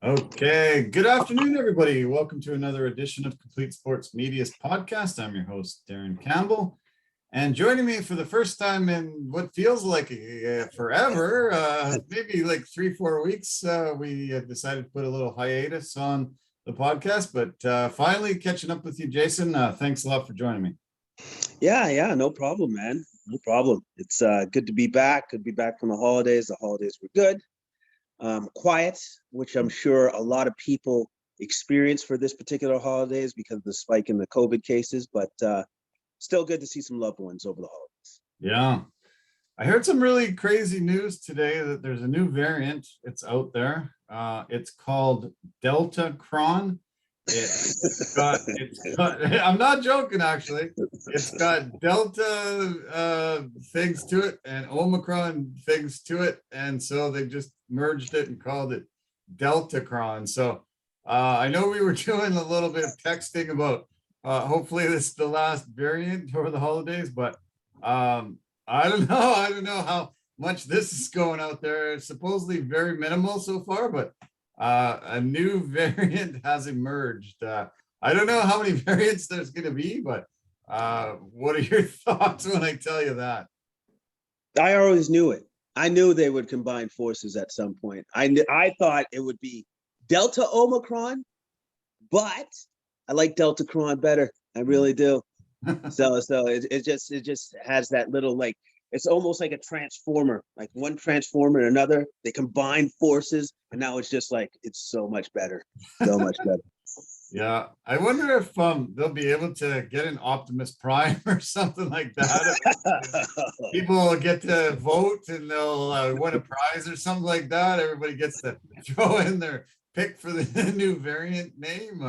Okay, good afternoon, everybody. Welcome to another edition of Complete Sports Media's podcast. I'm your host, Darren Campbell, and joining me for the first time in what feels like forever, maybe like 3-4 weeks, we decided to put a little hiatus on the podcast, but finally catching up with you, Jason. Thanks a lot for joining me. Yeah, no problem, man. No problem. It's good to be back. Good to be back from the holidays. The holidays were good. Quiet, which I'm sure a lot of people experience for this particular holidays because of the spike in the COVID cases, but still good to see some loved ones over the holidays. Yeah. I heard some really crazy news today that there's a new variant. It's out there. It's called Delta Cron. I'm not joking, actually. It's got Delta things to it and Omicron things to it. And so they just merged it and called it Delta Cron. So I know we were doing a little bit of texting about hopefully this is the last variant over the holidays, but I don't know. I don't know how much this is going out there. It's supposedly very minimal so far, but a new variant has emerged. I don't know how many variants there's going to be, but what are your thoughts when I tell you that? I always knew it. I knew they would combine forces at some point. I thought it would be Delta Omicron, but I like Delta Cron better. I really do. So it just has that little, like, it's almost like a transformer, like one transformer and another. They combine forces, and now it's just like, it's so much better, so much better. Yeah, I wonder if they'll be able to get an Optimus Prime or something like that. People will get to vote and they'll win a prize or something like that. Everybody gets to throw in their pick for the new variant name.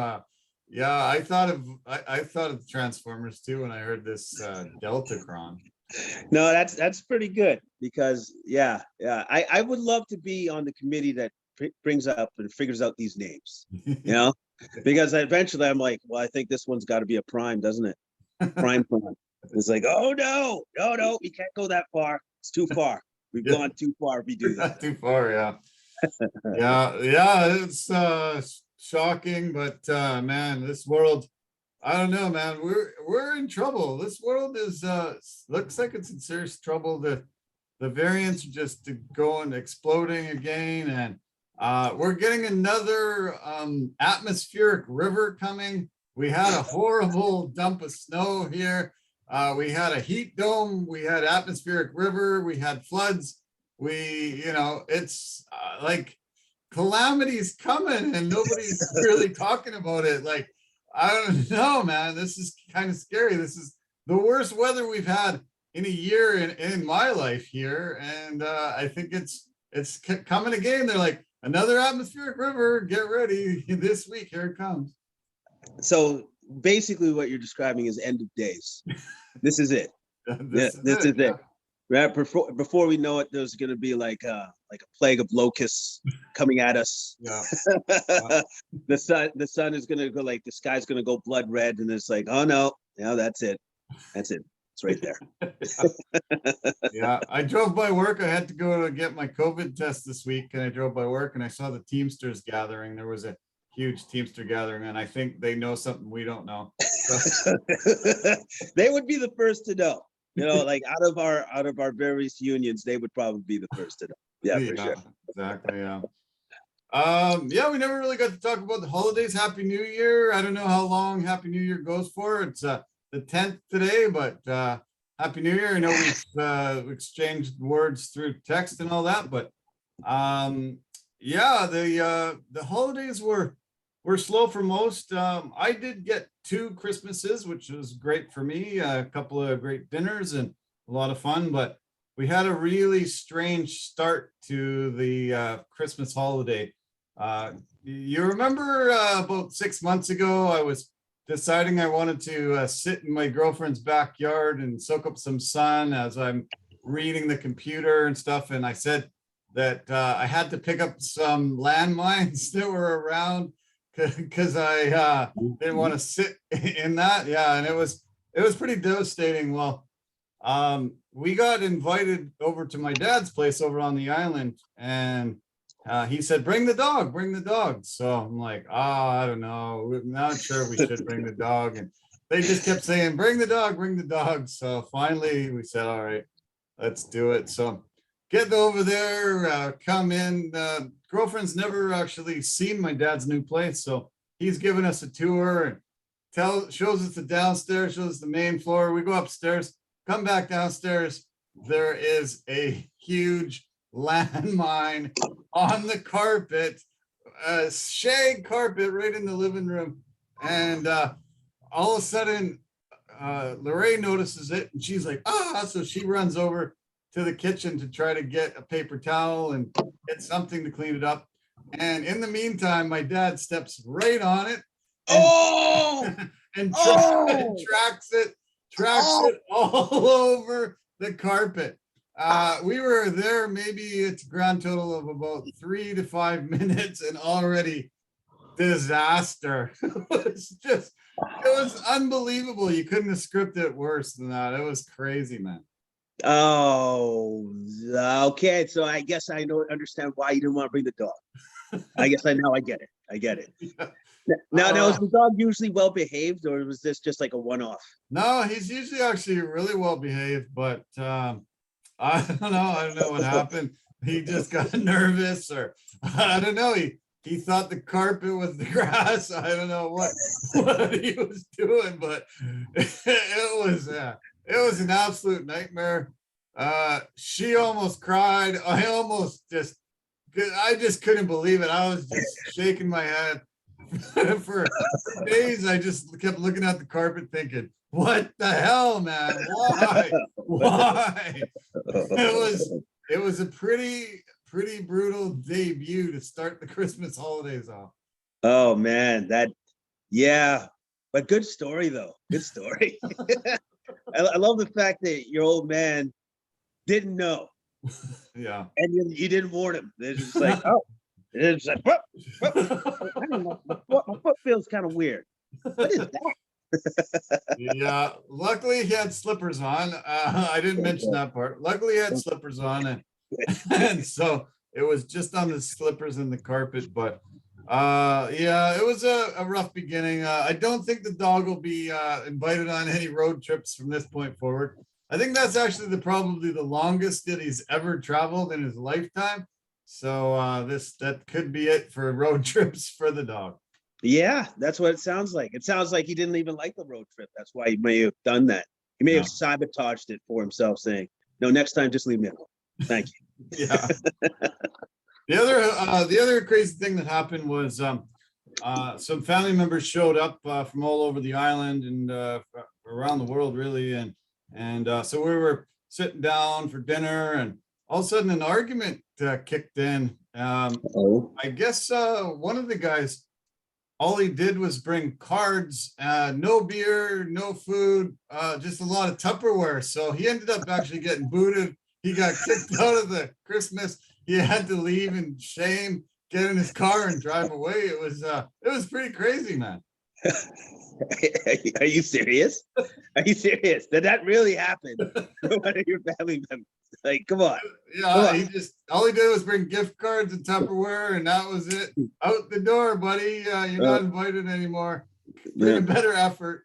Yeah, I thought of Transformers too when I heard this Deltacron. No, that's pretty good because I would love to be on the committee that brings up and figures out these names, because eventually I'm like, well, I think this one's got to be a prime, doesn't it? Prime. It's like, oh no, we can't go that far. It's too far. We've gone too far if we do that. Too far, yeah. Yeah, it's shocking, but man, this world, I don't know, man. We're in trouble. This world is looks like it's in serious trouble. The variants are just going exploding again, and we're getting another atmospheric river coming. We had a horrible dump of snow here. We had a heat dome. We had atmospheric river. We had floods. It's like calamity's coming, and nobody's really talking about it. Like, I don't know, man. This is kind of scary. This is the worst weather we've had in a year in my life here, and I think it's coming again. They're like, another atmospheric river. Get ready. This week, here it comes. So basically, what you're describing is end of days. This is it. This is it. Right before we know it, there's going to be like a plague of locusts coming at us. Yeah. The sun is going to go, like, the sky's going to go blood red, and it's like, oh no, that's it. It's right there. Yeah, I drove by work. I had to go to get my COVID test this week, and I drove by work and I saw the Teamsters gathering. There was a huge Teamster gathering, and I think they know something we don't know. So. They would be the first to know. Like out of our various unions, they would probably be the first to know. Yeah, for sure. Exactly. Yeah. We never really got to talk about the holidays. Happy New Year. I don't know how long Happy New Year goes for. It's the 10th today, but Happy New Year. I know we've exchanged words through text and all that, but the holidays were slow for most. I did get 2 Christmases, which was great for me. A couple of great dinners and a lot of fun, but we had a really strange start to the Christmas holiday. You remember about 6 months ago, I was deciding I wanted to sit in my girlfriend's backyard and soak up some sun as I'm reading the computer and stuff. And I said that I had to pick up some landmines that were around because I didn't want to sit in that. Yeah, and it was pretty devastating. Well, we got invited over to my dad's place over on the island, and he said, bring the dog, bring the dog. So I'm like, oh, I don't know. We're not sure we should bring the dog. And they just kept saying, bring the dog, bring the dog. So finally we said, all right, let's do it. So get over there, come in. Girlfriend's never actually seen my dad's new place. So he's giving us a tour and shows us the downstairs, shows us the main floor. We go upstairs, come back downstairs. There is a huge landmine on the carpet, a shag carpet right in the living room. And all of a sudden, Lorraine notices it and she's like, ah, so she runs over to the kitchen to try to get a paper towel and get something to clean it up. And in the meantime, my dad steps right on it and tracks it all over the carpet. We were there, maybe it's a grand total of about 3 to 5 minutes, and already disaster. It was unbelievable. You couldn't have scripted it worse than that. It was crazy, man. Oh, okay. So I guess I don't understand why you didn't want to bring the dog. I guess I get it. I get it. Yeah. Now, is the dog usually well behaved, or was this just like a one-off? No, he's usually actually really well behaved, but I don't know what happened. He just got nervous, or I don't know. He thought the carpet was the grass. I don't know what he was doing, but it was an absolute nightmare. She almost cried. I just couldn't believe it. I was just shaking my head. For days, I just kept looking at the carpet thinking, what the hell, man? Why? It was a pretty brutal debut to start the Christmas holidays off. Oh man, but good story though. Good story. I love the fact that your old man didn't know. Yeah. And you didn't warn him. It's just like, oh. It's like, whoop. I don't know. My foot feels kind of weird. What is that? Yeah, luckily he had slippers on. I didn't mention that part. Luckily he had slippers on, and so it was just on the slippers and the carpet. But yeah, it was a rough beginning. I don't think the dog will be invited on any road trips from this point forward. I think that's actually probably the longest that he's ever traveled in his lifetime. So that could be it for road trips for the dog. Yeah, that's what it sounds like. It sounds like he didn't even like the road trip. That's why he may have done that. He may have sabotaged it for himself, saying, "No, next time, just leave me alone. Thank you." Yeah. The other crazy thing that happened was some family members showed up from all over the island and around the world, really, and so we were sitting down for dinner, and all of a sudden an argument kicked in. I guess one of the guys, all he did was bring cards, no beer, no food, just a lot of Tupperware. So he ended up actually getting booted. He got kicked out of the Christmas. He had to leave in shame, get in his car and drive away. It was pretty crazy, man. Are you serious? Are you serious? Did that really happen? One of your family members? Like, come on. Yeah, all he did was bring gift cards and Tupperware, and that was it. Out the door, buddy. You're not invited anymore. Bring a better effort.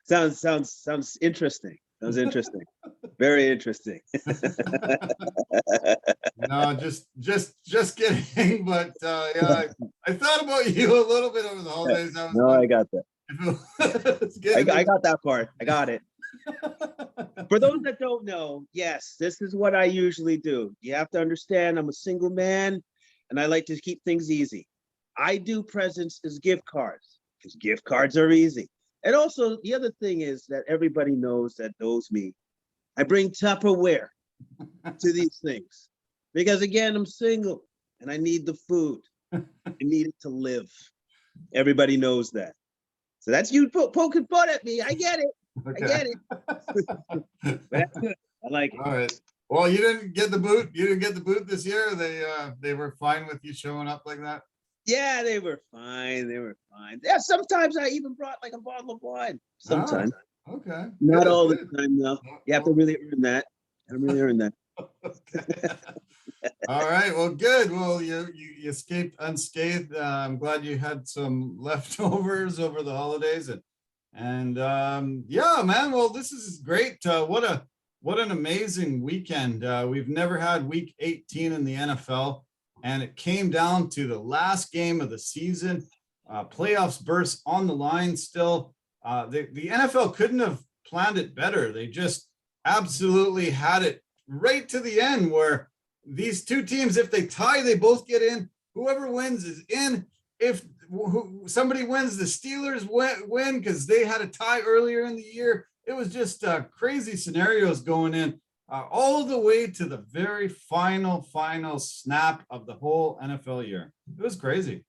Sounds interesting. Sounds interesting. Very interesting. No, just kidding. But yeah, I thought about you a little bit over the holidays. I got that. I got that part. I got it. For those that don't know, yes, this is what I usually do. You have to understand I'm a single man and I like to keep things easy. I do presents as gift cards because gift cards are easy. And also the other thing is that everybody knows me. I bring Tupperware to these things because again, I'm single and I need the food. I need it to live. Everybody knows that. So that's you poking fun at me. I get it. Okay. I get it. That's good. I like it. All right. Well, you didn't get the boot. You didn't get the boot this year. They were fine with you showing up like that. Yeah, they were fine. They were fine. Yeah, sometimes I even brought like a bottle of wine. Sometimes. Oh, okay. Not all the time though. You have to really earn that. I really earn that. Okay. All right. Well, good. Well, you escaped unscathed. I'm glad you had some leftovers over the holidays, and yeah, man. Well, this is great. What an amazing weekend. We've never had week 18 in the NFL, and it came down to the last game of the season. Playoffs burst on the line still. The NFL couldn't have planned it better. They just absolutely had it right to the end where these two teams, if they tie, they both get in. Whoever wins is in. If somebody wins, the Steelers win because they had a tie earlier in the year. It was just crazy scenarios going in all the way to the very final snap of the whole NFL year. It was crazy.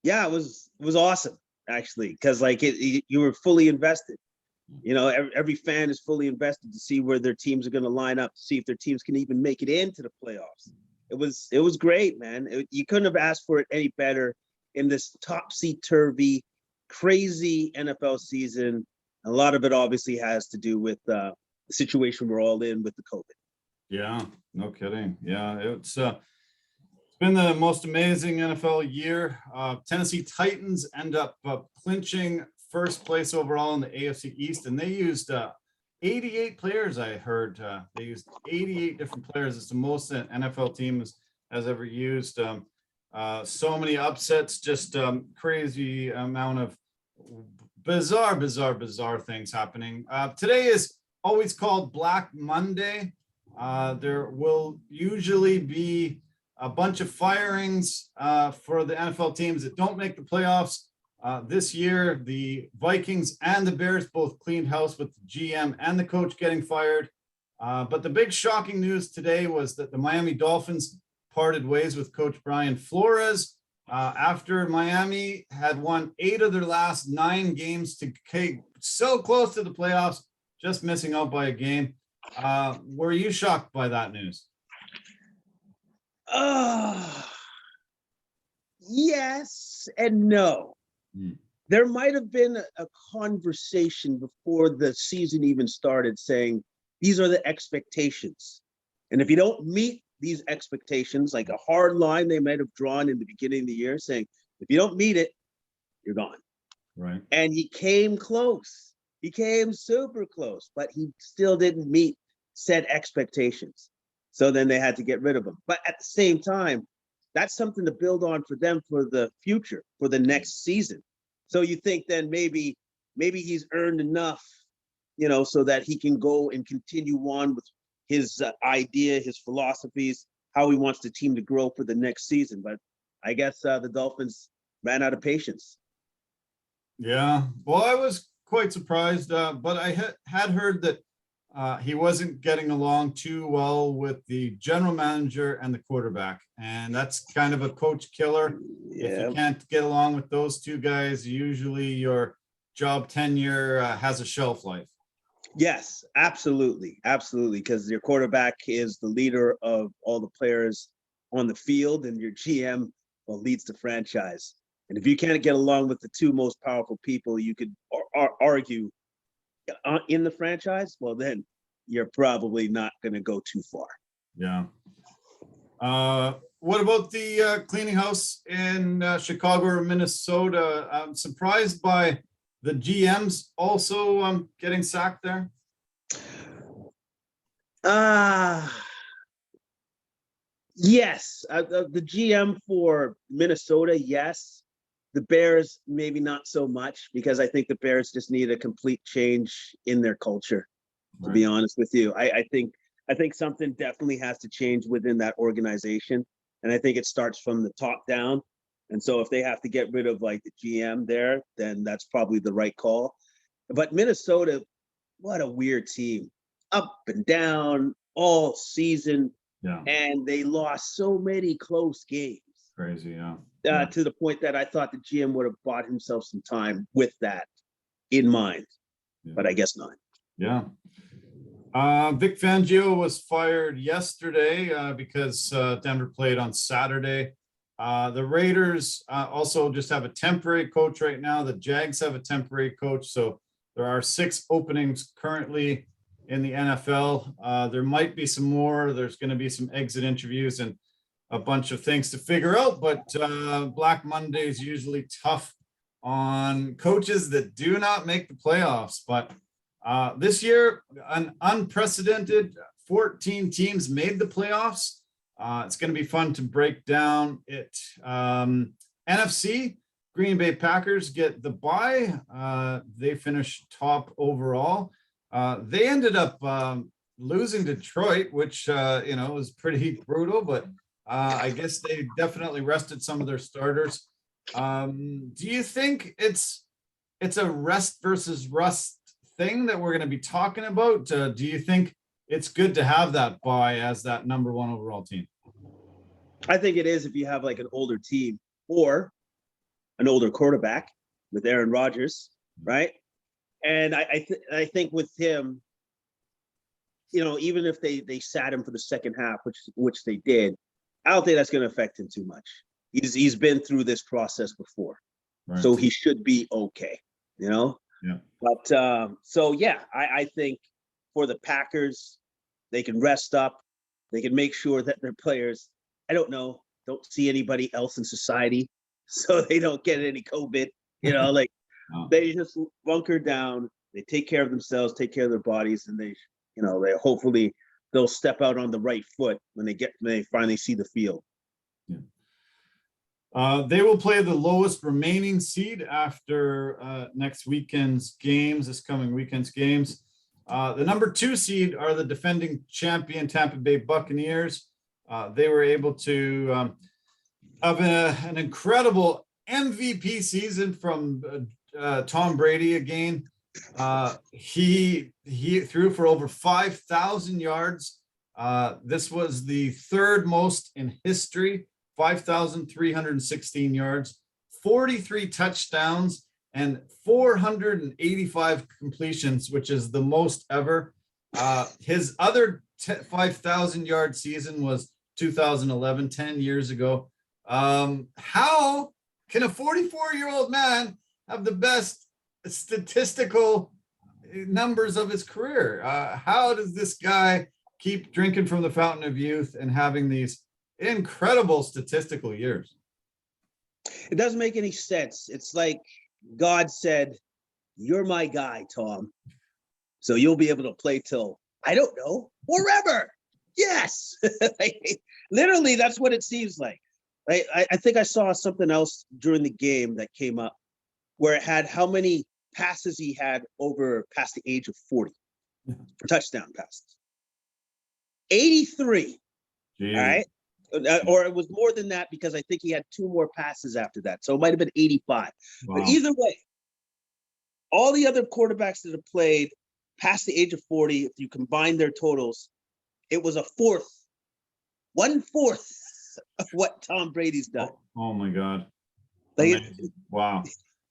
Yeah, it was awesome actually, because like you were fully invested. You know, every fan is fully invested to see where their teams are going to line up, to see if their teams can even make it into the playoffs. It was great, man. You couldn't have asked for it any better in this topsy-turvy, crazy NFL season. A lot of it obviously has to do with the situation we're all in with the COVID. Yeah, no kidding. Yeah, it's been the most amazing NFL year. Tennessee Titans end up clinching first place overall in the AFC East, and they used 88 players. I heard they used 88 different players. It's the most an NFL team has ever used. So many upsets, just crazy amount of bizarre things happening. Today is always called Black Monday. There will usually be a bunch of firings for the NFL teams that don't make the playoffs. This year, the Vikings and the Bears both cleaned house with the GM and the coach getting fired. But the big shocking news today was that the Miami Dolphins parted ways with Coach Brian Flores after Miami had won 8 of their last 9 games to so close to the playoffs, just missing out by a game. Were you shocked by that news? Yes and no. There might have been a conversation before the season even started saying, these are the expectations. And if you don't meet these expectations, like a hard line they might have drawn in the beginning of the year saying, if you don't meet it, you're gone. Right. And he came close. He came super close, but he still didn't meet said expectations. So then they had to get rid of him. But at the same time, that's something to build on for them for the future, for the next season. So you think then maybe he's earned enough, you know, so that he can go and continue on with his idea, his philosophies, how he wants the team to grow for the next season. But I guess the Dolphins ran out of patience. Yeah, well, I was quite surprised, but I had heard that he wasn't getting along too well with the general manager and the quarterback. And that's kind of a coach killer. Yeah. If you can't get along with those two guys, usually your job tenure has a shelf life. Yes, absolutely. Absolutely. Because your quarterback is the leader of all the players on the field, and your GM leads the franchise. And if you can't get along with the two most powerful people you could argue in the franchise, well, then you're probably not going to go too far. Yeah. What about the cleaning house in Chicago or Minnesota? I'm surprised by the GMs also getting sacked there. Yes. The GM for Minnesota, yes. The Bears, maybe not so much, because I think the Bears just need a complete change in their culture, to be honest with you. I think something definitely has to change within that organization. And I think it starts from the top down. And so if they have to get rid of like the GM there, then that's probably the right call. But Minnesota, what a weird team. Up and down all season. Yeah. And they lost so many close games. Crazy, yeah. To the point that I thought the GM would have bought himself some time with that in mind. Yeah. But I guess not. Yeah. Vic Fangio was fired yesterday because Denver played on Saturday. The Raiders also just have a temporary coach right now. The Jags have a temporary coach. So there are 6 openings currently in the NFL. There might be some more. There's going to be some exit interviews. And a bunch of things to figure out, but Black Monday is usually tough on coaches that do not make the playoffs. But this year, an unprecedented 14 teams made the playoffs. It's going to be fun to break down it. NFC, Green Bay Packers get the bye. They finished top overall. They ended up losing Detroit, which was pretty brutal, but I guess they definitely rested some of their starters. Do you think it's a rest versus rust thing that we're going to be talking about? Do you think it's good to have that bye as that number one overall team? I think it is if you have like an older team or an older quarterback with Aaron Rodgers, right? And I think with him, even if they sat him for the second half, which they did, I don't think that's going to affect him too much. He's been through this process before, right. So he should be okay, Yeah. But I think for the Packers, they can rest up. They can make sure that their players, don't see anybody else in society, so they don't get any COVID. They just bunker down. They take care of themselves, take care of their bodies, and they hopefully they'll step out on the right foot when they finally see the field. Yeah. They will play the lowest remaining seed after this coming weekend's games. The number 2 seed are the defending champion Tampa Bay Buccaneers. They were able to have an incredible MVP season from Tom Brady again. He threw for over 5,000 yards. This was the third most in history, 5,316 yards, 43 touchdowns, and 485 completions, which is the most ever. His other 5,000-yard season was 2011, 10 years ago. How can a 44-year-old man have the best statistical numbers of his career? How does this guy keep drinking from the fountain of youth and having these incredible statistical years? It doesn't make any sense. It's like God said, "You're my guy, Tom. So you'll be able to play till, I don't know, forever." Yes. Literally, that's what it seems like. I think I saw something else during the game that came up where it had how many passes he had past the age of 40 for touchdown passes. 83. Jeez. All right. Or it was more than that because I think he had 2 more passes after that. So it might have been 85. Wow. But either way, all the other quarterbacks that have played past the age of 40, if you combine their totals, it was 1/4 of what Tom Brady's done. Oh my God. Wow.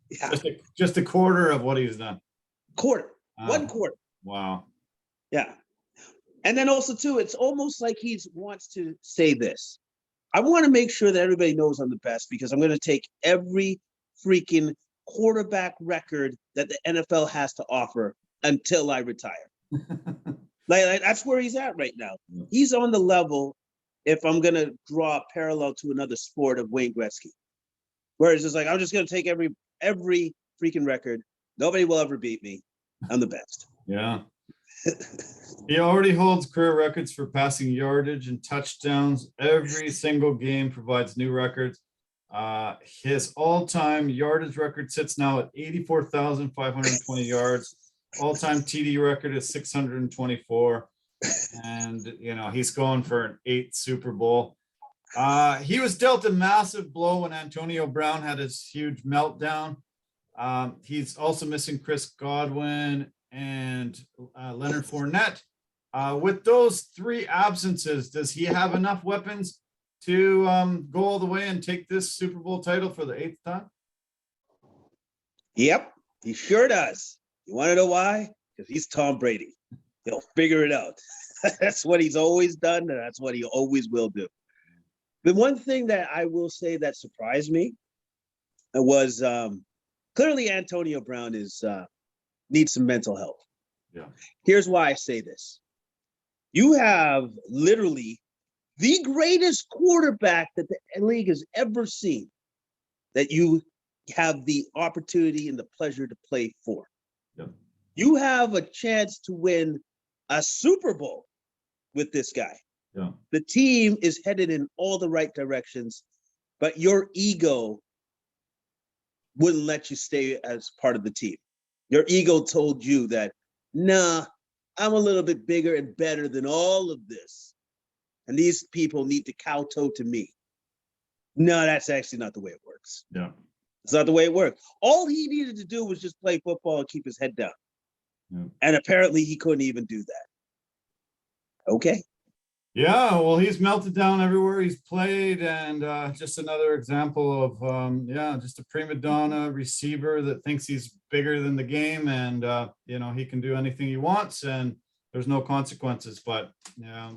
Yeah. Just a quarter of what he's done. Quarter. 1/4. Wow. Yeah. And then also too, it's almost like he wants to say this. I want to make sure that everybody knows I'm the best because I'm going to take every freaking quarterback record that the NFL has to offer until I retire. like that's where he's at right now. He's on the level, if I'm going to draw a parallel to another sport, of Wayne Gretzky. Whereas it's like, I'm just going to take every freaking record. Nobody will ever beat me. I'm the best. Yeah. He already holds career records for passing yardage and touchdowns. Every single game provides new records. His all-time yardage record sits now at 84,520 yards. All-time TD record is 624. And, he's going for an 8th Super Bowl. He was dealt a massive blow when Antonio Brown had his huge meltdown. He's also missing Chris Godwin and Leonard Fournette. With those 3 absences, does he have enough weapons to go all the way and take this Super Bowl title for the 8th time? Yep, he sure does. You want to know why? Because he's Tom Brady. He'll figure it out. That's what he's always done, and that's what he always will do. The one thing that I will say that surprised me was clearly Antonio Brown needs some mental health. Yeah. Here's why I say this. You have literally the greatest quarterback that the league has ever seen, that you have the opportunity and the pleasure to play for. Yep. You have a chance to win a Super Bowl with this guy. Yeah. The team is headed in all the right directions, but your ego wouldn't let you stay as part of the team. Your ego told you that, nah, I'm a little bit bigger and better than all of this, and these people need to kowtow to me. No, that's actually not the way it works. Yeah. It's not the way it works. All he needed to do was just play football and keep his head down. Yeah. And apparently he couldn't even do that. Okay. Yeah, well, he's melted down everywhere he's played, and just another example of just a prima donna receiver that thinks he's bigger than the game, and he can do anything he wants, and there's no consequences. But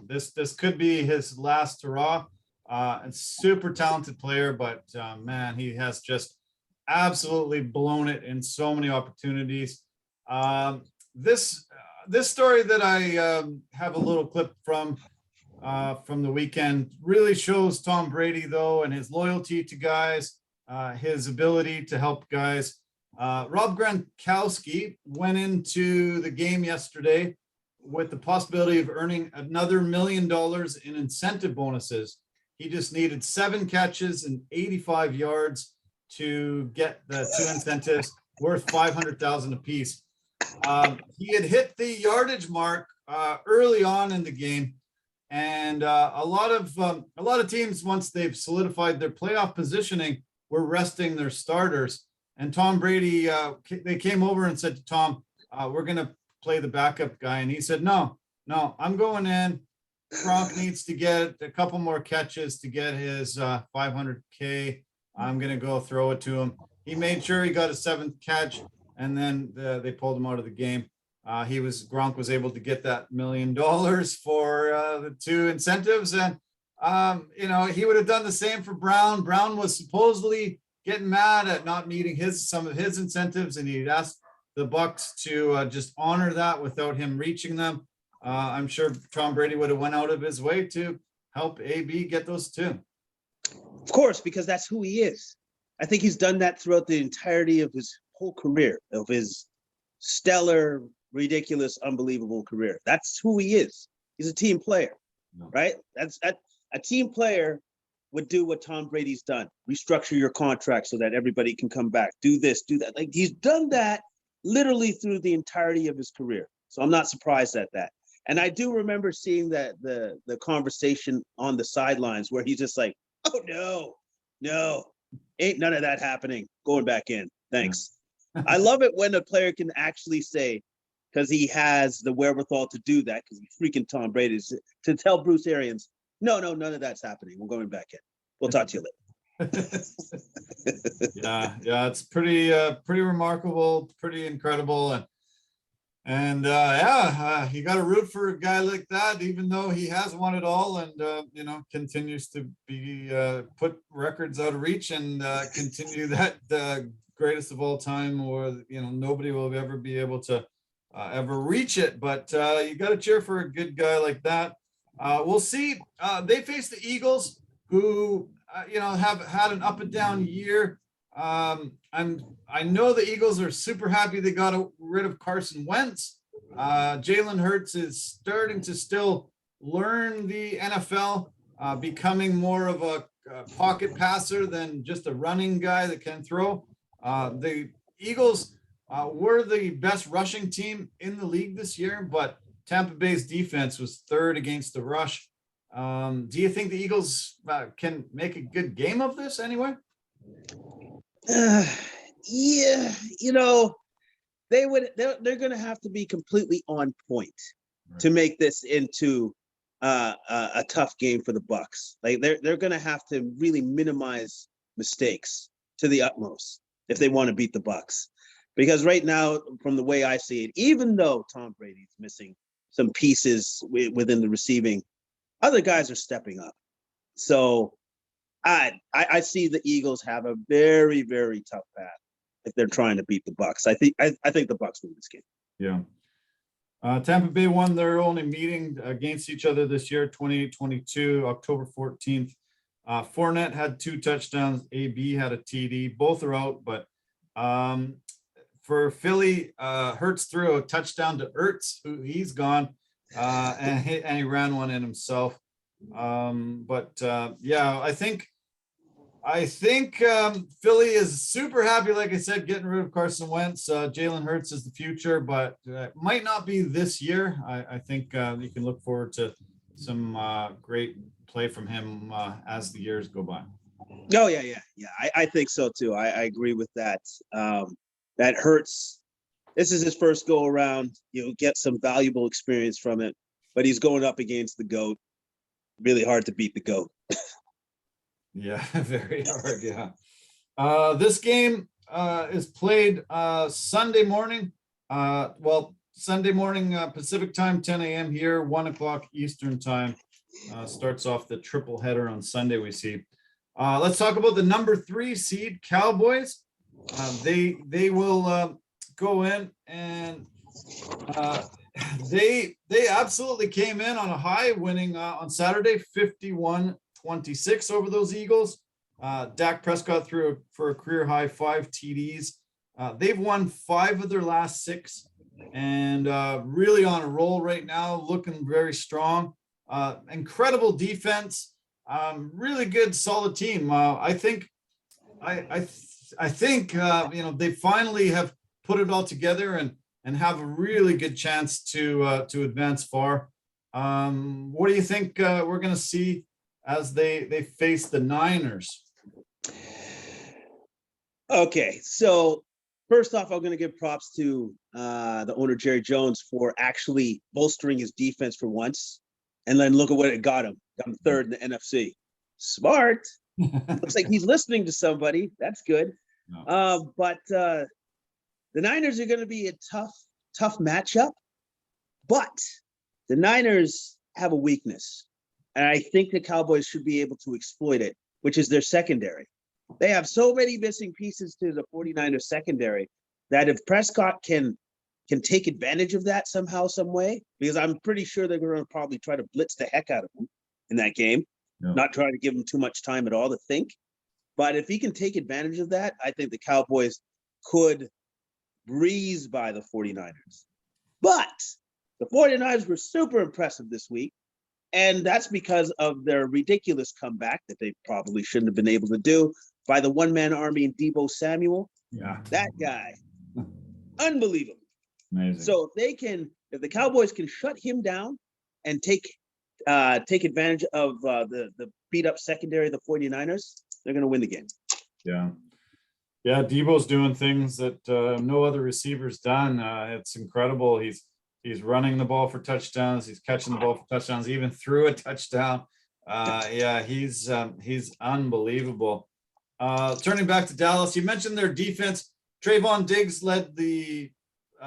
this could be his last hurrah. And super talented player, but man, he has just absolutely blown it in so many opportunities. This story that I have a little clip from the weekend really shows Tom Brady, though, and his loyalty to guys, his ability to help guys. Rob Gronkowski went into the game yesterday with the possibility of earning another $1 million in incentive bonuses. He just needed 7 catches and 85 yards to get the 2 incentives worth $500,000 apiece. He had hit the yardage mark early on in the game. And a lot of teams, once they've solidified their playoff positioning, were resting their starters. And Tom Brady, they came over and said to Tom, "We're going to play the backup guy." And he said, "No, I'm going in. Gronk needs to get a couple more catches to get his $500K. I'm going to go throw it to him." He made sure he got a 7th catch, and then they pulled him out of the game. Gronk was able to get that $1 million for the 2 incentives. And, he would have done the same for Brown. Brown was supposedly getting mad at not meeting some of his incentives, and he'd asked the Bucs to just honor that without him reaching them. I'm sure Tom Brady would have went out of his way to help AB get those 2. Of course, because that's who he is. I think he's done that throughout the entirety of his whole career, of his stellar, ridiculous, unbelievable career. That's who he is. He's a team player, right? A team player would do what Tom Brady's done: restructure your contract so that everybody can come back, do this, do that. Like, he's done that literally through the entirety of his career. So I'm not surprised at that. And I do remember seeing that the conversation on the sidelines where he's just like, "Oh no, ain't none of that happening. Going back in. Thanks." I love it when a player can actually say, because he has the wherewithal to do that, because he's freaking Tom Brady, to tell Bruce Arians, no, none of that's happening. We're going back in. We'll talk to you later. Yeah, it's pretty remarkable, pretty incredible. And you got to root for a guy like that, even though he has won it all, and continues to be put records out of reach, and continue that greatest of all time, or nobody will ever be able to ever reach it. But you got to cheer for a good guy like that. We'll see. They face the Eagles, who have had an up and down year. I know the Eagles are super happy they got rid of Carson Wentz. Jalen Hurts is starting to still learn the NFL, becoming more of a pocket passer than just a running guy that can throw. The Eagles were the best rushing team in the league this year, but Tampa Bay's defense was 3rd against the rush. Do you think the Eagles can make a good game of this anyway? Yeah, they're going to have to be completely on point to make this into a tough game for the Bucs. Like, they're going to have to really minimize mistakes to the utmost if they want to beat the Bucs. Because right now, from the way I see it, even though Tom Brady's missing some pieces within the receiving, other guys are stepping up. So I see the Eagles have a very, very tough path if they're trying to beat the Bucs. I think the Bucs win this game. Yeah. Tampa Bay won their only meeting against each other this year, 28-22, October 14th. Fournette had 2 touchdowns. AB had a TD. Both are out, but for Philly, Hurts threw a touchdown to Ertz, who he's gone, and he ran one in himself. Yeah, I think Philly is super happy, like I said, getting rid of Carson Wentz. Jalen Hurts is the future, but might not be this year. I think you can look forward to some great play from him as the years go by. Oh, yeah. I think so too. I agree with that. That Hurts. This is his first go around. You'll get some valuable experience from it, but he's going up against the GOAT. Really hard to beat the GOAT. Yeah, very hard. Yeah. This game is played Sunday morning. Sunday morning Pacific time, 10 a.m. here, 1 o'clock Eastern time. Starts off the triple header on Sunday, we see. Let's talk about the number 3 seed Cowboys. They will go in and they absolutely came in on a high, winning on Saturday 51-26 over those Eagles. Dak Prescott threw for a career high 5 TDs. They've won 5 of their last 6 and really on a roll right now, looking very strong. Incredible defense, really good, solid team. I think they finally have put it all together and have a really good chance to advance far. What do you think we're going to see as they face the Niners? Okay, so first off, I'm going to give props to the owner, Jerry Jones, for actually bolstering his defense for once. And then look at what it got him. Got him 3rd in the NFC. Smart. Looks like he's listening to somebody. That's good. No. But the Niners are going to be a tough matchup. But the Niners have a weakness. And I think the Cowboys should be able to exploit it, which is their secondary. They have so many missing pieces to the 49ers secondary that if Prescott can take advantage of that somehow, some way, because I'm pretty sure they're going to probably try to blitz the heck out of him in that game, not try to give him too much time at all to think. But if he can take advantage of that, I think the Cowboys could breeze by the 49ers. But the 49ers were super impressive this week. And that's because of their ridiculous comeback that they probably shouldn't have been able to do by the one-man army and Deebo Samuel. Yeah. That guy. Unbelievable. Amazing. So if the Cowboys can shut him down and take advantage of the beat up secondary of the 49ers, they're going to win the game. Yeah. Yeah, Deebo's doing things that no other receiver's done. It's incredible. He's running the ball for touchdowns. He's catching the ball for touchdowns. He even threw a touchdown. He's unbelievable. Turning back to Dallas, you mentioned their defense. Trayvon Diggs led the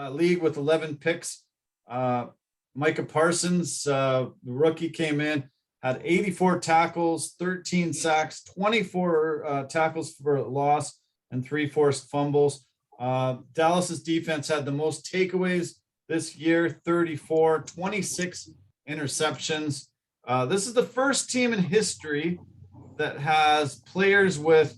league with 11 picks. Micah Parsons, the rookie, came in, had 84 tackles, 13 sacks, 24 tackles for loss, and 3 forced fumbles. Dallas's defense had the most takeaways this year, 34, 26 interceptions. This is the first team in history that has players with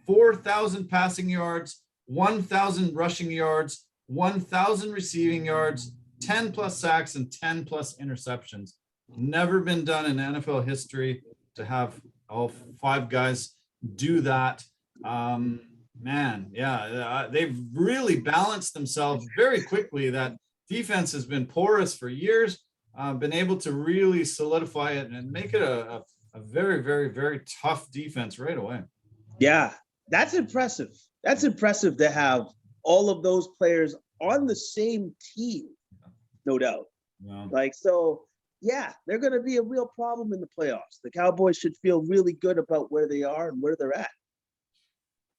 4,000 passing yards, 1,000 rushing yards, 1,000 receiving yards, 10 plus sacks, and 10 plus interceptions. Never been done in NFL history to have all 5 guys do that. They've really balanced themselves very quickly. That defense has been porous for years, been able to really solidify it and make it a very, very, very tough defense right away. Yeah, that's impressive. That's impressive to have all of those players on the same team, no doubt. Yeah. They're going to be a real problem in the playoffs. The Cowboys should feel really good about where they are and where they're at.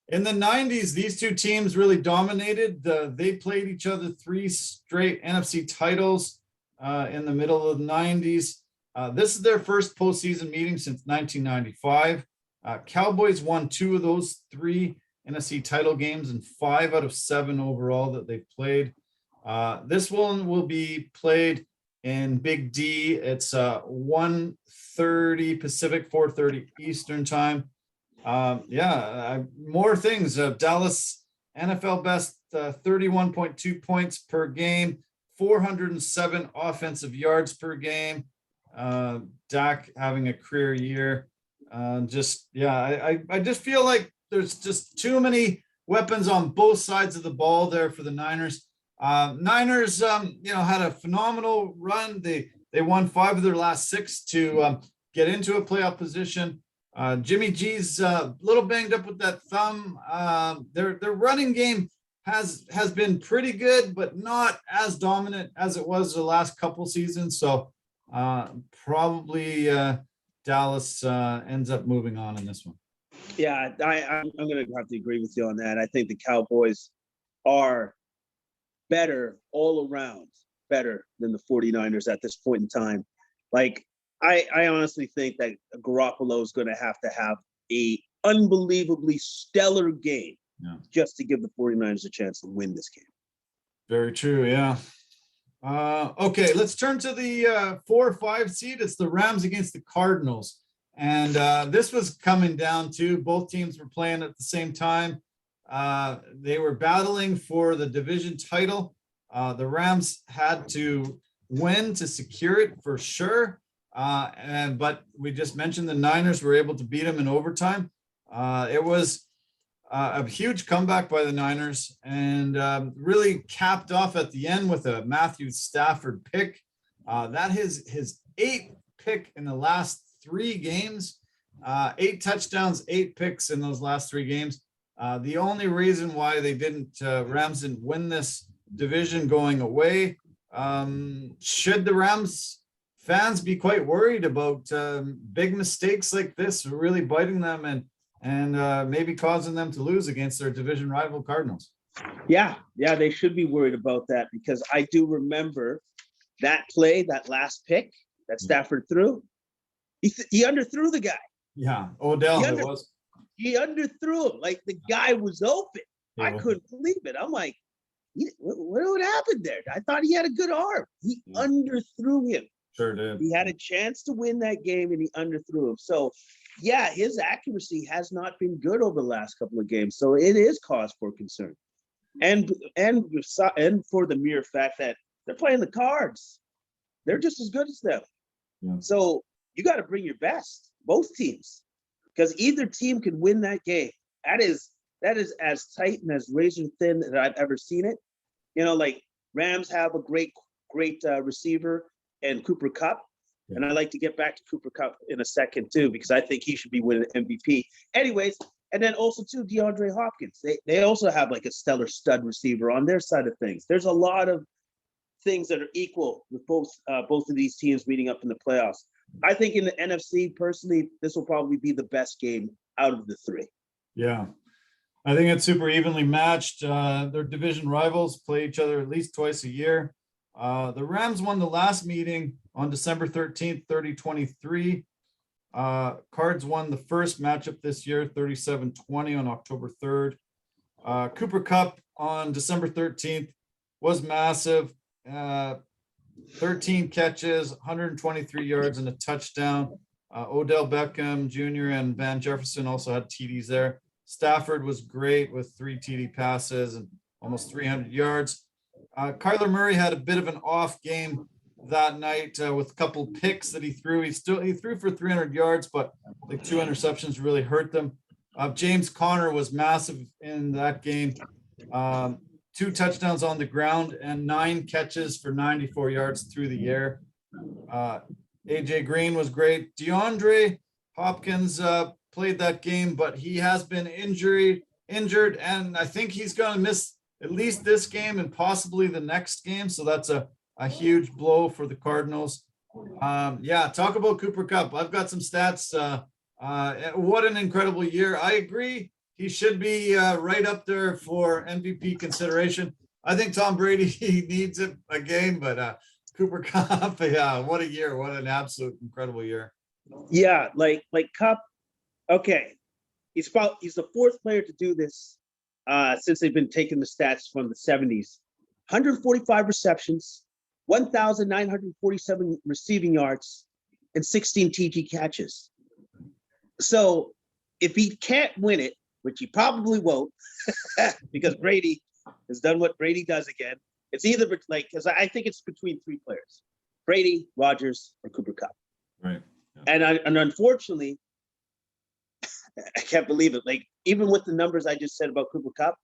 In the 90s, these two teams really dominated. They played each other 3 straight NFC titles in the middle of the 90s. This is their first postseason meeting since 1995. Cowboys won 2 of those 3 NFC title games and 5 out of 7 overall that they've played. This one will be played in Big D. It's 1:30 Pacific, 4:30 Eastern time. More things. Dallas NFL best 31.2 points per game, 407 offensive yards per game. Dak having a career year. I just feel like there's just too many weapons on both sides of the ball there for the Niners. Niners, had a phenomenal run. They won 5 of their last 6 to get into a playoff position. Jimmy G's a little banged up with that thumb. Their running game has been pretty good, but not as dominant as it was the last couple seasons. So probably Dallas ends up moving on in this one. Yeah, I'm going to have to agree with you on that. I think the Cowboys are better all around, better than the 49ers at this point in time. Like, I honestly think that Garoppolo is going to have a unbelievably stellar game just to give the 49ers a chance to win this game. Very true, yeah. Okay, let's turn to the 4 or 5 seed. It's the Rams against the Cardinals. And this was coming down to both teams were playing at the same time. They were battling for the division title. The Rams had to win to secure it for sure. But we just mentioned the Niners were able to beat them in overtime. It was a huge comeback by the Niners and really capped off at the end with a Matthew Stafford pick. That is his 8th pick in the last 3 games, 8 touchdowns, 8 picks in those last 3 games. The only reason why they Rams didn't win this division going away, should the Rams fans be quite worried about big mistakes like this really biting them and maybe causing them to lose against their division rival Cardinals? Yeah, they should be worried about that because I do remember that play, that last pick that Stafford threw. He underthrew the guy. Yeah, Odell He underthrew him. Like, the guy was open. Yeah. I couldn't believe it. I'm like, what happened there? I thought he had a good arm. He underthrew him. Sure did. He had a chance to win that game, and he underthrew him. So, yeah, his accuracy has not been good over the last couple of games. So it is cause for concern, and for the mere fact that they're playing the Cards, they're just as good as them. Yeah. So you got to bring your best, both teams, because either team can win that game. That is as tight and as razor thin that I've ever seen it. Like, Rams have a great receiver and Cooper Kupp. Yeah. And I'd like to get back to Cooper Kupp in a second too, because I think he should be winning MVP. Anyways, and then also too, DeAndre Hopkins. They also have like a stellar stud receiver on their side of things. There's a lot of things that are equal with both of these teams meeting up in the playoffs. I think in the NFC, personally, this will probably be the best game out of the 3. Yeah. I think it's super evenly matched. Their division rivals play each other at least twice a year. The Rams won the last meeting on December 13th, 30-23. Cards won the first matchup this year, 37-20 on October 3rd. Cooper Kupp on December 13th was massive. 13 catches, 123 yards and a touchdown. Odell Beckham Jr. and Van Jefferson also had TDs there. Stafford was great with 3 TD passes and almost 300 yards. Kyler Murray had a bit of an off game that night with a couple picks that he threw. He threw for 300 yards, but the 2 interceptions really hurt them. James Conner was massive in that game. 2 touchdowns on the ground and 9 catches for 94 yards through the air. AJ Green was great. DeAndre Hopkins played that game, but he has been injured, and I think he's going to miss at least this game and possibly the next game. So that's a huge blow for the Cardinals. Talk about Cooper Kupp. I've got some stats. What an incredible year. I agree. He should be right up there for MVP consideration. I think Tom Brady needs a game, but Cooper Kupp, what a year. What an absolute incredible year. Yeah, like Kupp, okay. He's the 4th player to do this since they've been taking the stats from the 70s. 145 receptions, 1,947 receiving yards, and 16 TG catches. So if he can't win it, which he probably won't, because Brady has done what Brady does again, it's either like, because I think it's between three players: Brady, Rodgers, or Cooper Kupp. Right. Yeah. And unfortunately, I can't believe it. Like, even with the numbers I just said about Cooper Kupp,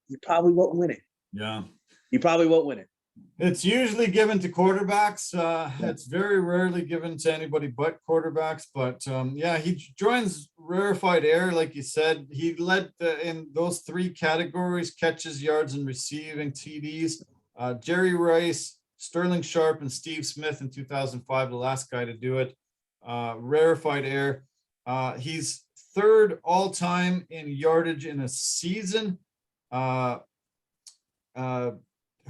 he probably won't win it. Yeah. He probably won't win it. It's usually given to quarterbacks. It's very rarely given to anybody but quarterbacks. But yeah, he joins rarefied air, like you said. He led in those three categories: catches, yards, and receiving TDs. Jerry Rice, Sterling Sharp, and Steve Smith in 2005, the last guy to do it. Rarefied air. He's third all time in yardage in a season.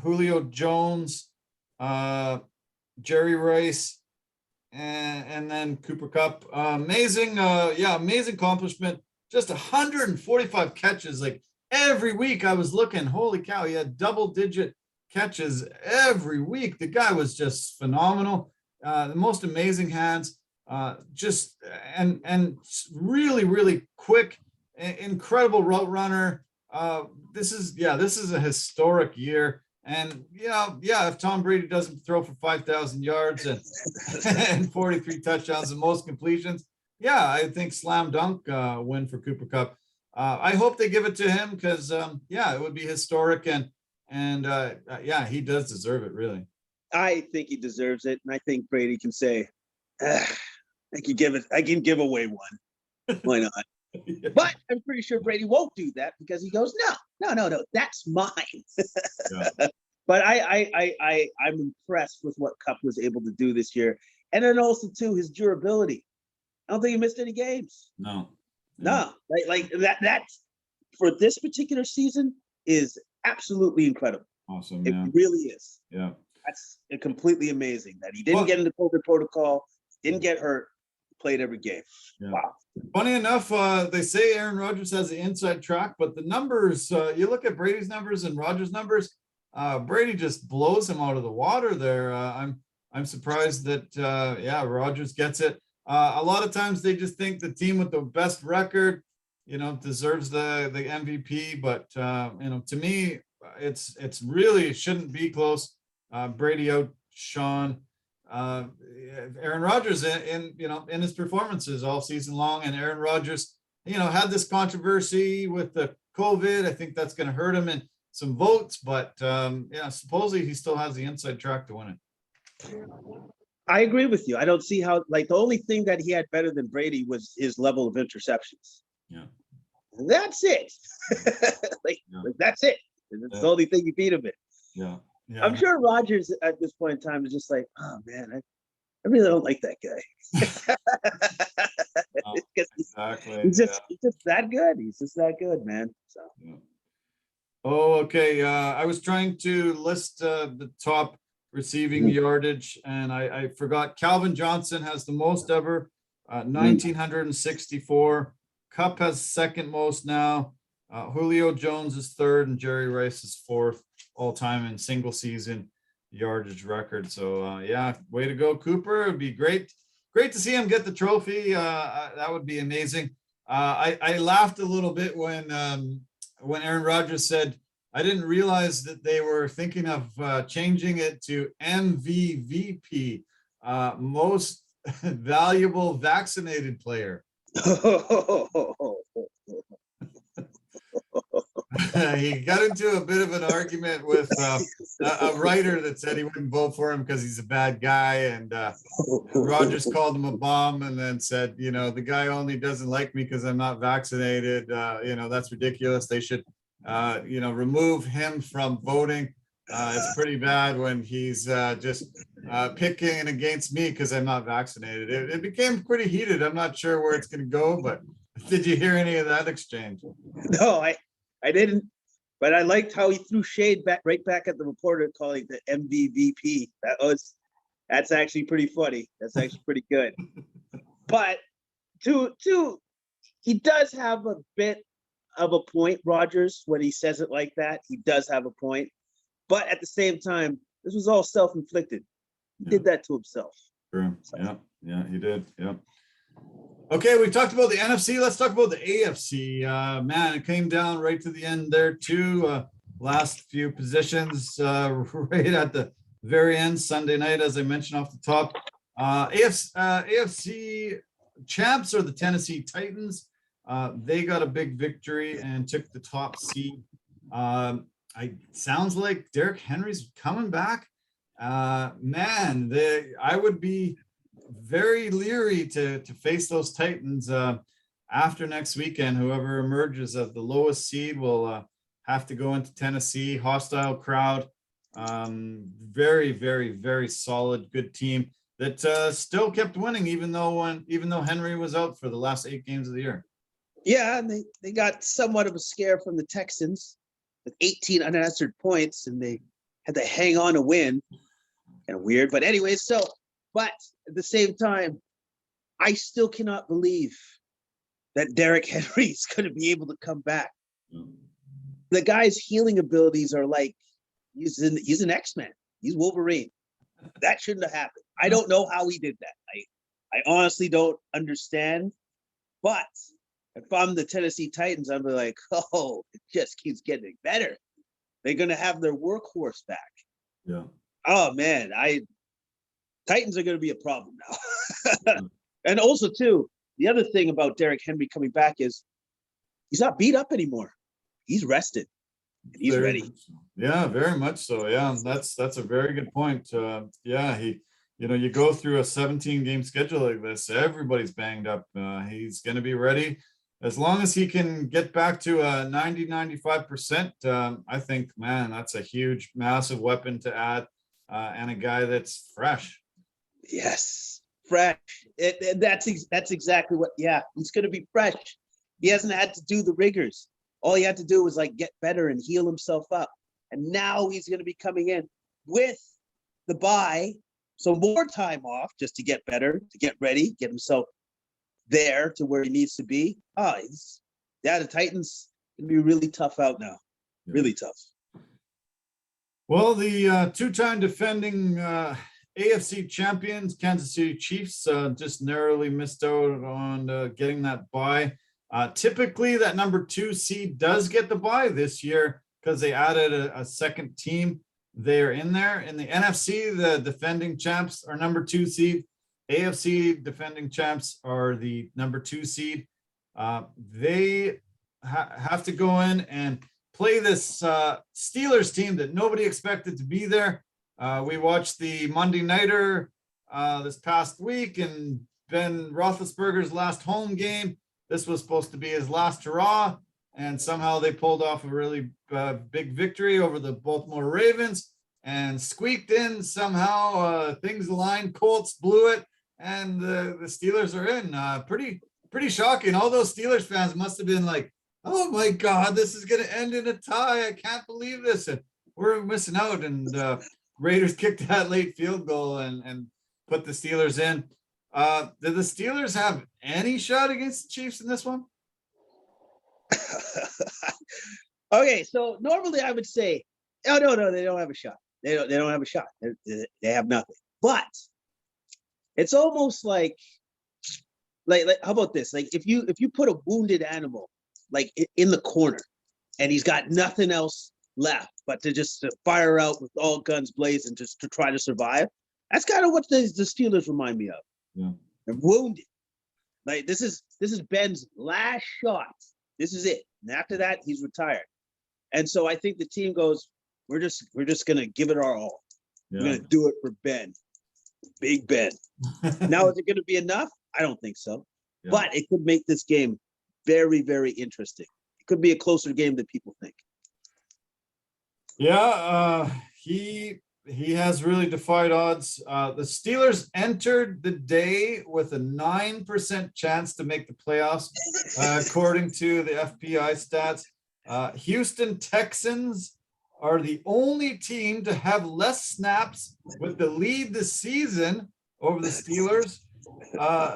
Julio Jones, Jerry Rice, and then Cooper Kupp. Amazing accomplishment. Just 145 catches. Like, every week I was looking, holy cow, he had double-digit catches every week. The guy was just phenomenal. The most amazing hands. Just and really, really quick, incredible route runner. This is a historic year. And if Tom Brady doesn't throw for 5,000 yards and 43 touchdowns and most completions, I think slam dunk win for Cooper Kupp. I hope they give it to him because it would be historic, and he does deserve it, really. I think he deserves it, and I think Brady can say, I can give away one. Why not? Yeah. But I'm pretty sure Brady won't do that because he goes, no, that's mine. Yeah. But I'm impressed with what Kupp was able to do this year, and then also too his durability. I don't think he missed any games. No, like that for this particular season is absolutely incredible. Awesome, it really is. Yeah, that's completely amazing that he didn't get into COVID protocol, didn't get hurt, played every game. Yeah. Wow. Funny enough, they say Aaron Rodgers has the inside track, but the numbers, you look at Brady's numbers and Rodgers' numbers, Brady just blows him out of the water there. I'm surprised that Rodgers gets it. A lot of times they just think the team with the best record, deserves the MVP, but to me, it's really shouldn't be close. Brady outshone Aaron Rodgers in his performances all season long, and Aaron Rodgers, had this controversy with the COVID. I think that's going to hurt him in some votes, but supposedly he still has the inside track to win it. I agree with you. I don't see how, the only thing that he had better than Brady was his level of interceptions. Yeah. That's it. That's it. It's the only thing you beat him in. Yeah. Yeah. I'm sure Rodgers at this point in time is just like, oh man, I really don't like that guy. Exactly. He's just that good. He's just that good, man. So. Yeah. Oh, okay. I was trying to list the top receiving yardage, and I forgot Calvin Johnson has the most ever, 1,964. Kupp has second most now. Julio Jones is third, and Jerry Rice is fourth all time in single season yardage record. So way to go, Cooper. It'd be great to see him get the trophy. That would be amazing. I laughed a little bit when Aaron Rodgers said, I didn't realize that they were thinking of changing it to MVVP, most valuable vaccinated player. He got into a bit of an argument with a writer that said he wouldn't vote for him because he's a bad guy, and Rodgers called him a bum and then said, the guy only doesn't like me because I'm not vaccinated. That's ridiculous. They should remove him from voting. It's pretty bad when he's just picking against me because I'm not vaccinated. It became pretty heated. I'm not sure where it's going to go, but did you hear any of that exchange? No, I didn't, but I liked how he threw shade right back at the reporter calling the MVVP. That's actually pretty funny. That's actually pretty good. But he does have a bit of a point, Rodgers, when he says it like that. He does have a point, But at the same time, this was all self-inflicted. He did that to himself. True. Yeah, he did. Yeah. Okay, we talked about the NFC. Let's talk about the AFC. Man, it came down right to the end there too. Last few positions, right at the very end, Sunday night, as I mentioned off the top. AFC champs are the Tennessee Titans. They got a big victory and took the top seed. Sounds like Derrick Henry's coming back. Man, I would be very leery to face those Titans after next weekend. Whoever emerges as the lowest seed will have to go into Tennessee. Hostile crowd. Very, very, very solid, good team that still kept winning, even though Henry was out for the last 8 games of the year. Yeah, and they got somewhat of a scare from the Texans with 18 unanswered points, and they had to hang on to win. Kind of weird, but anyway, but at the same time, I still cannot believe that Derrick Henry is going to be able to come back. The guy's healing abilities are like he's an X-Men. He's Wolverine. That shouldn't have happened. I don't know how he did that. I honestly don't understand. But if I'm the Tennessee Titans, I'm like, oh, it just keeps getting better. They're going to have their workhorse back. Yeah. Oh man, Titans are going to be a problem now. And also too, the other thing about Derrick Henry coming back is he's not beat up anymore. He's rested. And he's ready. Yeah, very much so. Yeah, that's a very good point. Yeah, you go through a 17-game schedule like this, everybody's banged up. He's going to be ready. As long as he can get back to a 90-95%, I think, man, that's a huge, massive weapon to add, and a guy that's fresh. Yes, fresh. That's exactly what. Yeah, he's going to be fresh. He hasn't had to do the rigors. All he had to do was like get better and heal himself up. And now he's going to be coming in with the bye, so more time off just to get better, to get ready, get himself there to where he needs to be. The Titans going to be really tough out now. Yeah. Really tough. Well, the two-time defending AFC champions, Kansas City Chiefs, just narrowly missed out on getting that bye. Typically, that number 2 seed does get the bye this year because they added a second team. They're in there. In the NFC, the defending champs are number 2 seed. AFC defending champs are the number 2 seed. They have to go in and play this Steelers team that nobody expected to be there. We watched the Monday Nighter this past week, and Ben Roethlisberger's last home game. This was supposed to be his last hurrah, and somehow they pulled off a really big victory over the Baltimore Ravens and squeaked in somehow. Things aligned. Colts blew it, and the Steelers are in. Pretty shocking. All those Steelers fans must have been like, oh my God, this is going to end in a tie. I can't believe this. And we're missing out. And Raiders kicked that late field goal and put the Steelers in. Did the Steelers have any shot against the Chiefs in this one? Okay, so normally I would say, oh no, they don't have a shot. They don't have a shot. They have nothing. But it's almost like how about this? Like if you put a wounded animal like in the corner, and he's got nothing else left but to just fire out with all guns blazing just to try to survive. That's kind of what the Steelers remind me of. Yeah. They're wounded. Like this is Ben's last shot. This is it. And after that, he's retired. And so I think the team goes, we're just gonna give it our all. Yeah. We're gonna do it for Ben. Big Ben. Now, is it gonna be enough? I don't think so. Yeah. But it could make this game very, very interesting. It could be a closer game than people think. Yeah, he has really defied odds. The Steelers entered the day with a 9% chance to make the playoffs, according to the FPI stats. Houston Texans are the only team to have less snaps with the lead this season over the Steelers.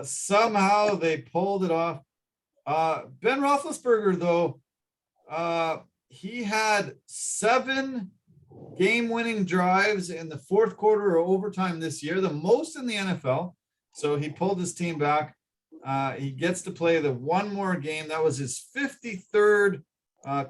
Somehow they pulled it off. Ben Roethlisberger, though, he had 7 game-winning drives in the fourth quarter or overtime this year, the most in the NFL. So he pulled his team back. He gets to play the one more game. That was his 53rd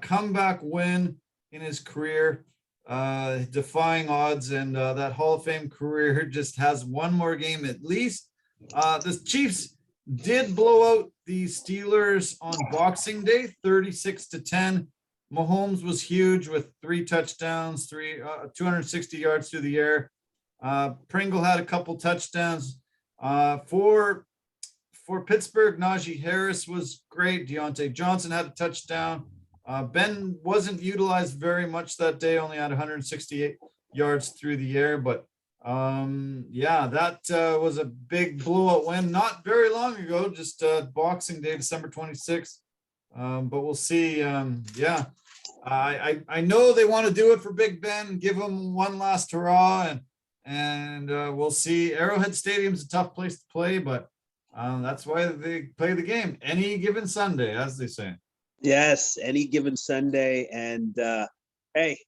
comeback win in his career, defying odds. And that Hall of Fame career just has one more game at least. The Chiefs did blow out the Steelers on Boxing Day, 36-10. Mahomes was huge with 3 touchdowns, 260 yards through the air. Pringle had a couple touchdowns. For Pittsburgh, Najee Harris was great. Deontay Johnson had a touchdown. Ben wasn't utilized very much that day, only had 168 yards through the air. But yeah, that was a big blowout win not very long ago, just Boxing Day, December 26th. But we'll see. Yeah, I know they want to do it for Big Ben, give him one last hurrah, and we'll see. Arrowhead Stadium's a tough place to play, but that's why they play the game any given Sunday, as they say. Yes, any given Sunday, and hey,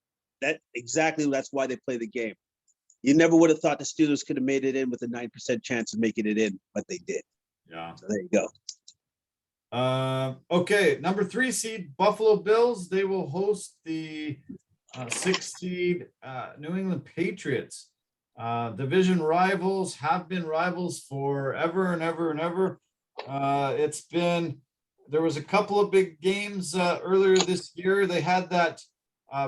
that's why they play the game. You never would have thought the Steelers could have made it in with a 9% chance of making it in, but they did. Yeah. So there you go. Okay, number 3 seed Buffalo Bills. They will host the 6 seed New England Patriots. Division rivals, have been rivals forever and ever and ever. There was a couple of big games earlier this year. They had that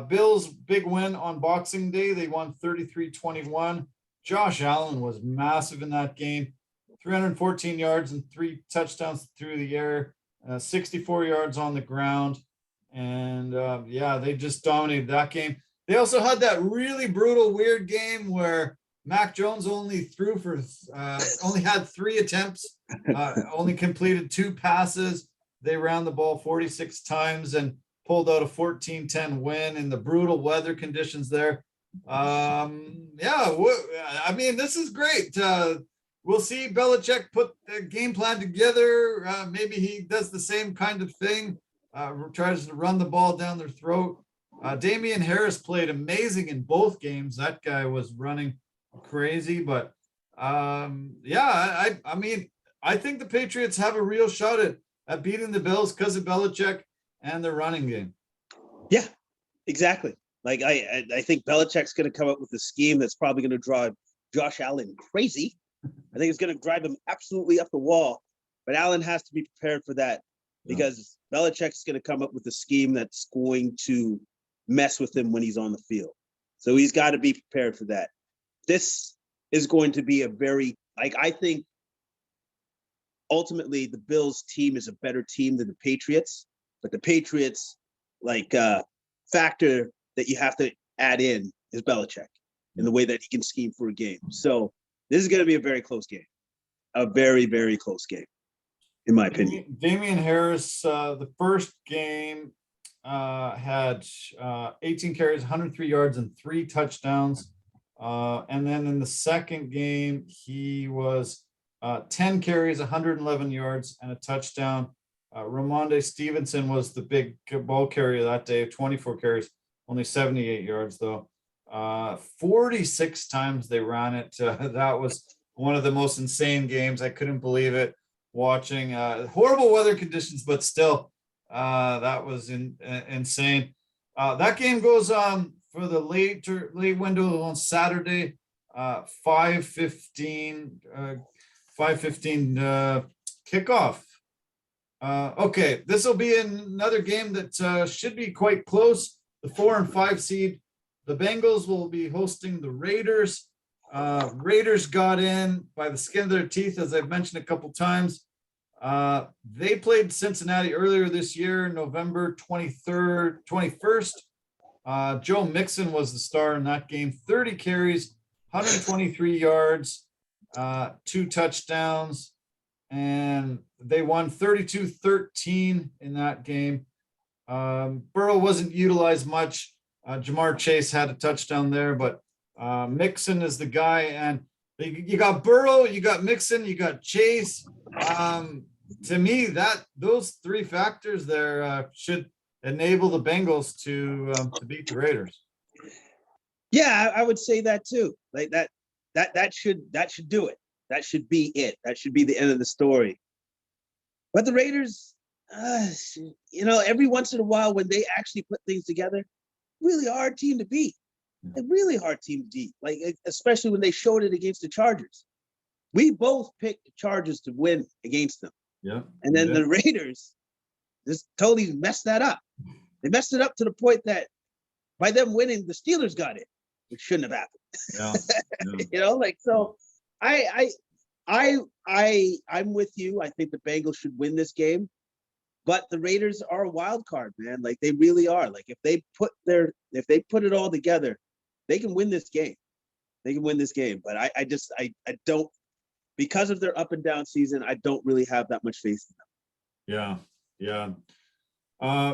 Bills big win on Boxing Day. They won 33-21. Josh Allen was massive in that game. 314 yards and 3 touchdowns through the air, 64 yards on the ground. And yeah, they just dominated that game. They also had that really brutal, weird game where Mac Jones only had 3 attempts, only completed 2 passes. They ran the ball 46 times and pulled out a 14-10 win in the brutal weather conditions there. Yeah, I mean, this is great. We'll see Belichick put the game plan together. Maybe he does the same kind of thing, tries to run the ball down their throat. Damian Harris played amazing in both games. That guy was running crazy, but yeah, I mean, I think the Patriots have a real shot at beating the Bills because of Belichick and their running game. Yeah, exactly. Like I think Belichick's going to come up with a scheme that's probably going to drive Josh Allen crazy. I think it's going to drive him absolutely up the wall. But Allen has to be prepared for that because Belichick's going to come up with a scheme that's going to mess with him when he's on the field. So he's got to be prepared for that. This is going to be I think ultimately the Bills team is a better team than the Patriots, but the Patriots factor that you have to add in is Belichick in the way that he can scheme for a game. So this is going to be a very close game, a very, very close game, in my opinion. Damian Harris, the first game had 18 carries, 103 yards, and 3 touchdowns. And then in the second game, he was 10 carries, 111 yards, and a touchdown. Ramondre Stevenson was the big ball carrier that day, 24 carries, only 78 yards though. 46 times they ran it. That was one of the most insane games. I couldn't believe it watching. Horrible weather conditions, but still, that was insane. That game goes on for the late window on Saturday, 5:15 kickoff. Okay, this will be another game that should be quite close. The 4 and 5 seed, the Bengals will be hosting the Raiders. Raiders got in by the skin of their teeth, as I've mentioned a couple times. They played Cincinnati earlier this year, November 21st. Joe Mixon was the star in that game. 30 carries, 123 yards, 2 touchdowns, and they won 32-13 in that game. Burrow wasn't utilized much. Jamar Chase had a touchdown there, but Mixon is the guy. And you got Burrow, you got Mixon, you got Chase. To me, those 3 factors there should enable the Bengals to beat the Raiders. Yeah, I would say that too. Like that should do it. That should be it. That should be the end of the story. But the Raiders, uh, every once in a while when they actually put things together, really hard team to beat. A really hard team to beat. Like especially when they showed it against the Chargers. We both picked the Chargers to win against them. Yeah. And then the Raiders just totally messed that up. They messed it up to the point that by them winning, the Steelers got it, which shouldn't have happened. Yeah. So I'm with you. I think the Bengals should win this game, but the Raiders are a wild card, man. Like they really are. Like if they put it all together, they can win this game. They can win this game. But I don't, because of their up and down season, I don't really have that much faith in them. Yeah.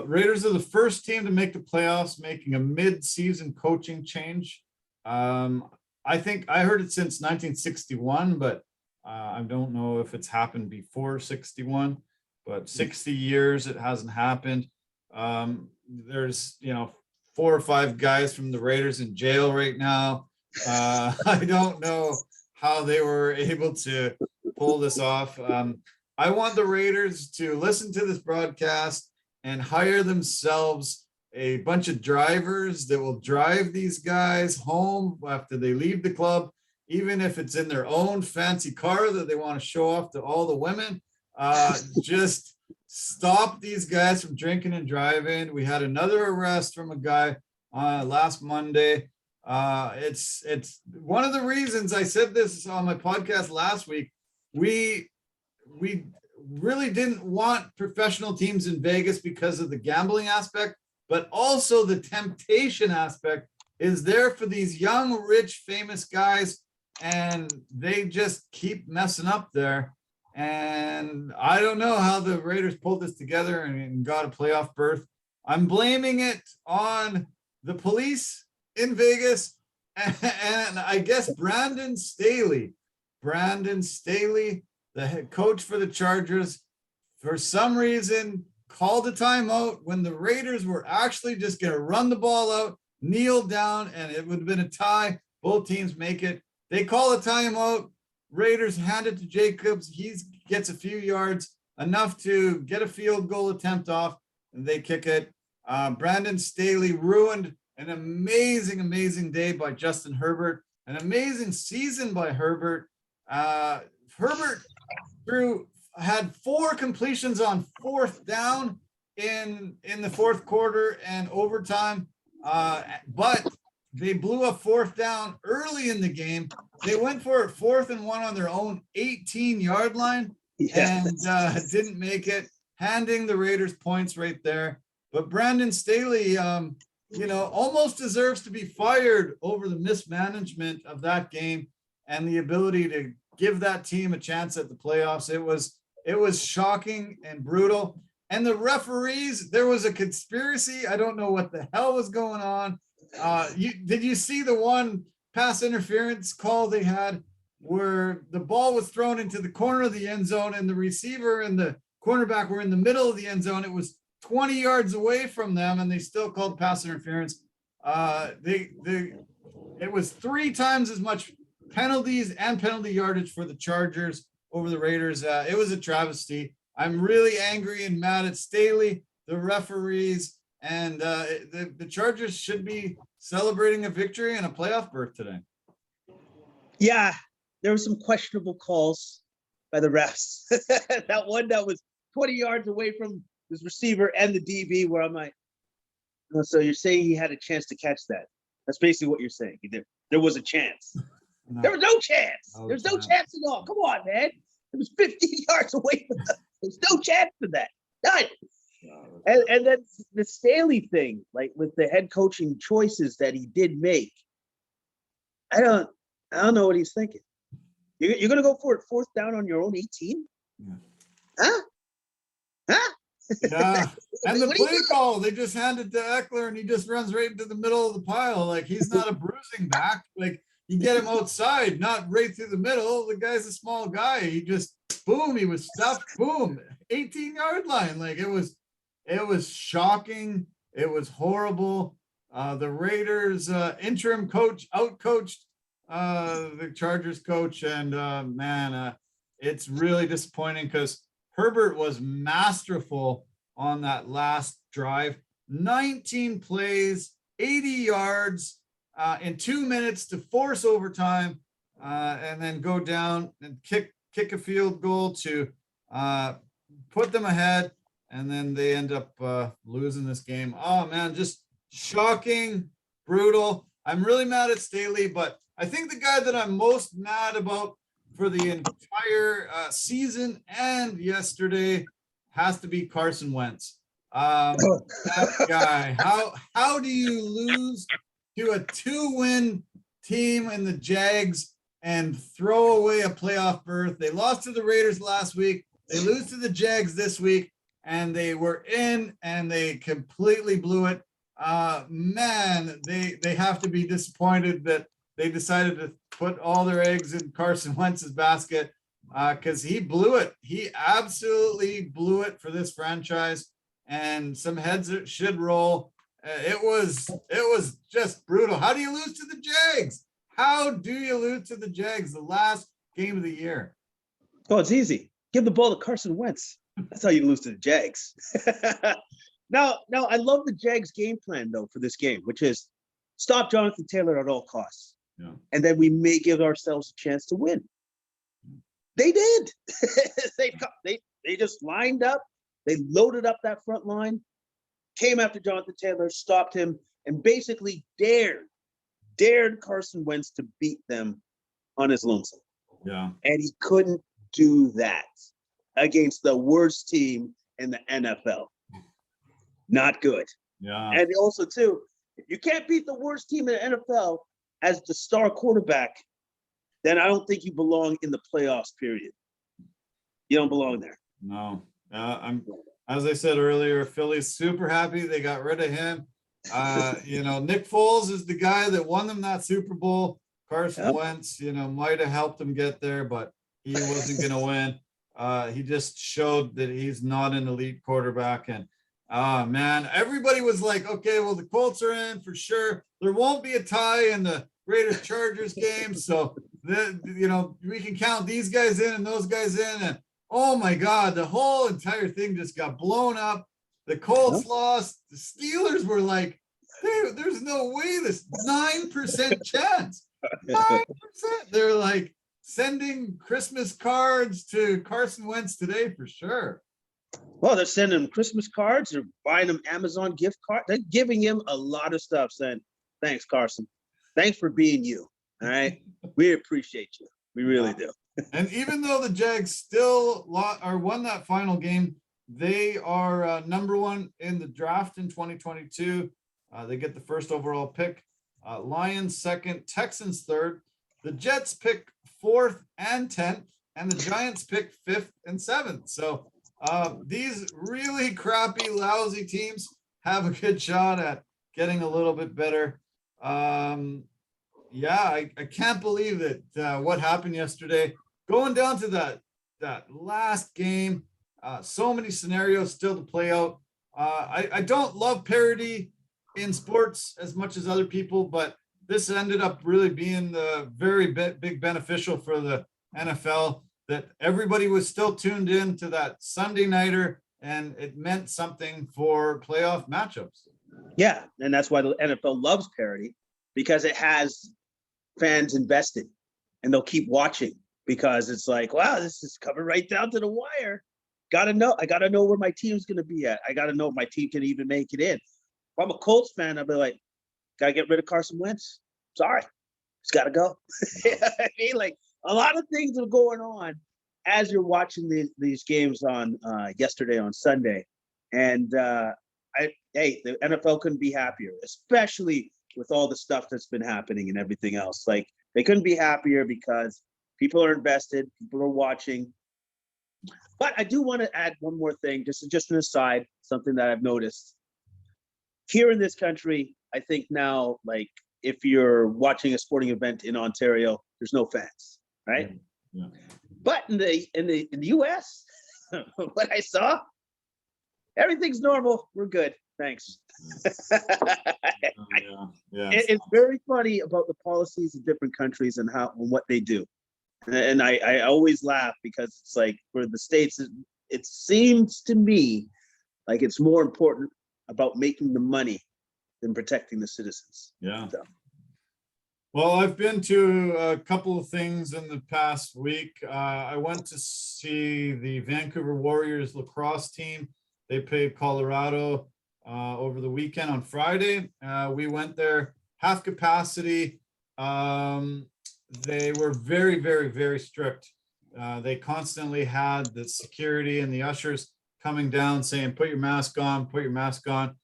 Raiders are the first team to make the playoffs, making a mid-season coaching change. I think I heard it since 1961, but I don't know if it's happened before 61, but 60 years it hasn't happened. There's 4 or 5 guys from the Raiders in jail right now. I don't know how they were able to pull this off. I want the Raiders to listen to this broadcast and hire themselves a bunch of drivers that will drive these guys home after they leave the club, even if it's in their own fancy car that they want to show off to all the women. Just stop these guys from drinking and driving. We had another arrest from a guy last Monday. It's one of the reasons I said this on my podcast last week. We really didn't want professional teams in Vegas because of the gambling aspect, but also the temptation aspect is there for these young, rich, famous guys, and they just keep messing up there. And I don't know how the Raiders pulled this together and got a playoff berth. I'm blaming it on the police in Vegas and I guess Brandon Staley, the head coach for the Chargers, for some reason called a timeout when the Raiders were actually just going to run the ball out, kneel down, and it would have been a tie. Both teams make it. They call a timeout. Raiders hand it to Jacobs. He gets a few yards, enough to get a field goal attempt off, and they kick it. Brandon Staley ruined an amazing day by Justin Herbert, an amazing season by Herbert. Herbert had 4 completions on 4th down in the 4th quarter and overtime, but they blew a 4th down early in the game. They went for it 4th and 1 on their own 18-yard line and didn't make it, handing the Raiders points right there. But Brandon Staley, almost deserves to be fired over the mismanagement of that game and the ability to give that team a chance at the playoffs. It was shocking and brutal. And the referees, there was a conspiracy. I don't know what the hell was going on. Did you see the one pass interference call they had where the ball was thrown into the corner of the end zone and the receiver and the cornerback were in the middle of the end zone? It was 20 yards away from them and they still called pass interference. It was 3 times as much penalties and penalty yardage for the Chargers over the Raiders. It was a travesty. I'm really angry and mad at Staley, the referees, and the Chargers should be celebrating a victory and a playoff berth today. Yeah, there were some questionable calls by the refs. That one that was 20 yards away from his receiver and the DB, where I'm like, so you're saying he had a chance to catch that? That's basically what you're saying. There was a chance. No. There was no chance. There's no chance at all. Come on, man. It was 15 yards away from them. There's no chance for that. None. And then the Staley thing, like with the head coaching choices that he did make, I don't know what he's thinking. You're gonna go for it 4th down on your own 18? Yeah. Huh? Yeah. And the play call, they just hand it to Eckler and he just runs right into the middle of the pile. Like he's not a bruising back. Like you get him outside, not right through the middle. The guy's a small guy. He just boom, he was stuffed, boom, 18-yard line. Like it was shocking. It was horrible. The Raiders interim coach outcoached the Chargers coach, and man, it's really disappointing because Herbert was masterful on that last drive. 19 plays, 80 yards in 2 minutes to force overtime, and then go down and kick a field goal to put them ahead, and then they end up losing this game. Oh man, just shocking, brutal. I'm really mad at Staley, but I think the guy that I'm most mad about for the entire season and yesterday has to be Carson Wentz. That guy, how do you lose to a 2-win team in the Jags and throw away a playoff berth? They lost to the Raiders last week. They lose to the Jags this week, and they were in and they completely blew it. Man, they have to be disappointed that they decided to put all their eggs in Carson Wentz's basket, because he blew it. He absolutely blew it for this franchise, and some heads should roll. It was just brutal. How do you lose to the Jags? How do you lose to the Jags the last game of the year? Oh, it's easy. Give the ball to Carson Wentz. That's how you lose to the Jags. Now, I love the Jags game plan, though, for this game, which is stop Jonathan Taylor at all costs. Yeah. And then we may give ourselves a chance to win. They did. They just lined up. They loaded up that front line, came after Jonathan Taylor, stopped him, and basically dared Carson Wentz to beat them on his lonesome. Yeah. And he couldn't do that against the worst team in the NFL. Not good. Yeah. And also, too, if you can't beat the worst team in the NFL as the star quarterback, then I don't think you belong in the playoffs, period. You don't belong there. No. As I said earlier, Philly's super happy they got rid of him. Nick Foles is the guy that won them that Super Bowl. Carson Wentz, might have helped him get there, but he wasn't going to win. He just showed that he's not an elite quarterback. And man, everybody was like, okay, well, the Colts are in for sure. There won't be a tie in the Raiders Chargers game. So, we can count these guys in and those guys in. And oh my God, the whole entire thing just got blown up. The Colts lost. The Steelers were like, there's no way this 9% chance. 9%. They're like sending Christmas cards to Carson Wentz today for sure. Well, they're sending him Christmas cards. They're buying him Amazon gift cards. They're giving him a lot of stuff saying, thanks, Carson. Thanks for being you. All right. We appreciate you. We really do. And even though the Jags still won that final game, they are number one in the draft in 2022. They get the first overall pick. Lions second, Texans third. The Jets pick 4th and 10th, and the Giants pick 5th and 7th. So these really crappy, lousy teams have a good shot at getting a little bit better. I can't believe that what happened yesterday. Going down to that last game, so many scenarios still to play out. I don't love parity in sports as much as other people, but this ended up really being the very big beneficial for the NFL, that everybody was still tuned in to that Sunday nighter, and it meant something for playoff matchups. Yeah, and that's why the NFL loves parity, because it has fans invested, and they'll keep watching because it's like, wow, this is covered right down to the wire. I got to know where my team's going to be at. I got to know if my team can even make it in. If I'm a Colts fan, I'll be like, got to get rid of Carson Wentz. Sorry, it's got to go. I mean, like, a lot of things are going on as you're watching these games on yesterday on Sunday. And the NFL couldn't be happier, especially with all the stuff that's been happening and everything else. Like, they couldn't be happier because people are invested, people are watching. But I do want to add one more thing, just an aside, something that I've noticed. Here in this country, I think now, like, if you're watching a sporting event in Ontario, there's no fans, right? Yeah. But in the US, what I saw, everything's normal. We're good. Thanks. Yeah. It's very funny about the policies of different countries and what they do. And I always laugh because it's like for the States, it seems to me like it's more important about making the money than protecting the citizens. Yeah. So. Well, I've been to a couple of things in the past week. I went to see the Vancouver Warriors lacrosse team. They played Colorado over the weekend on Friday. We went there half capacity. They were very, very, very strict. They constantly had the security and the ushers coming down saying, put your mask on, put your mask on.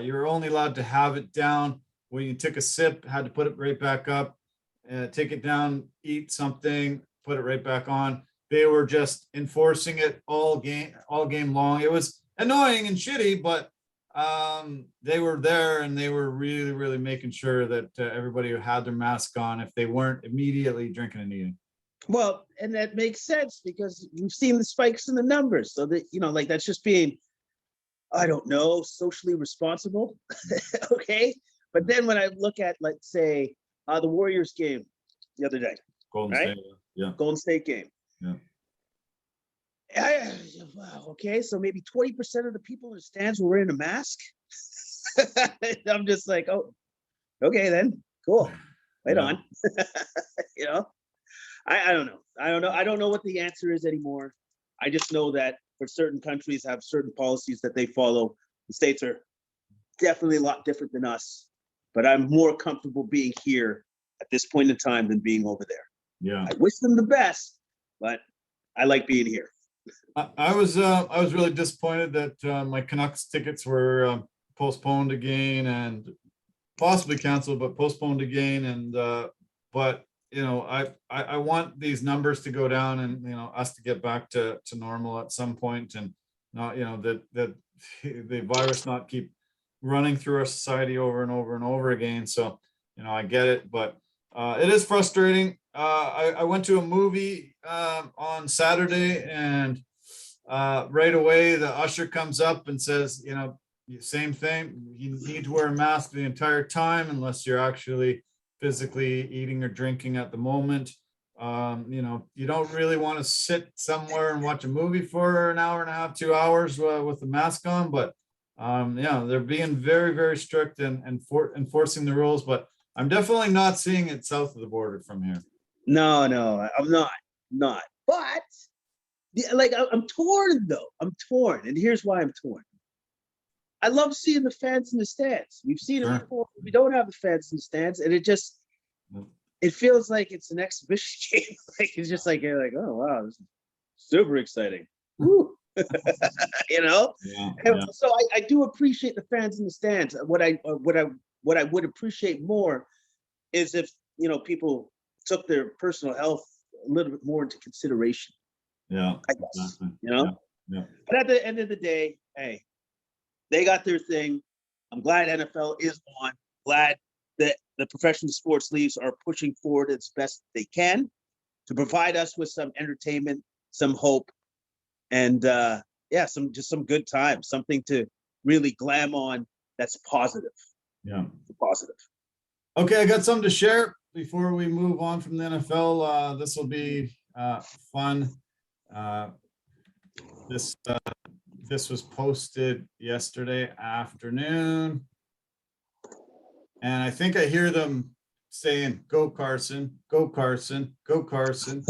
You were only allowed to have it down when you took a sip, had to put it right back up, take it down, eat something, put it right back on. They were just enforcing it all game long. It was annoying and shitty, but they were there and they were really, really making sure that everybody had their mask on if they weren't immediately drinking and eating. Well, and that makes sense because we've seen the spikes in the numbers. So that, like that's just being, I don't know, socially responsible. Okay. But then when I look at, let's say, the Warriors game the other day, Golden right? State, yeah. Golden State game. Yeah. Wow, okay, so maybe 20% of the people in the stands were wearing a mask. I'm just like, oh, okay then, cool, right on. I don't know. I don't know what the answer is anymore. I just know that for certain countries have certain policies that they follow. The States are definitely a lot different than us, but I'm more comfortable being here at this point in time than being over there. Yeah. I wish them the best, but I like being here. I was really disappointed that my Canucks tickets were postponed again and possibly canceled, but postponed again. And but I want these numbers to go down and us to get back to normal at some point, and not that the virus not keep running through our society over and over and over again. So I get it, but it is frustrating. I went to a movie on Saturday, and right away the usher comes up and says, same thing. You need to wear a mask the entire time unless you're actually physically eating or drinking at the moment. You don't really want to sit somewhere and watch a movie for an hour and a half, 2 hours with the mask on, but they're being very, very strict and enforcing the rules, but I'm definitely not seeing it south of the border from here. No, I'm not. But I'm torn though. I'm torn, and here's why I'm torn. I love seeing the fans in the stands. We've seen it before. We don't have the fans in the stands, and it feels like it's an exhibition game. It's just like you're like, oh wow, this is super exciting. Woo. Yeah. So I do appreciate the fans in the stands. What I would appreciate more is if people took their personal health a little bit more into consideration. Yeah, I guess. exactly. Yeah. But at the end of the day, hey, they got their thing. I'm glad NFL is on. Glad that the professional sports leagues are pushing forward as best they can to provide us with some entertainment, some hope, and some good times, something to really glam on that's positive. Yeah. Positive. Okay, I got something to share before we move on from the NFL. This will be fun. This was posted yesterday afternoon, and I think I hear them saying, "Go Carson, go Carson, go Carson."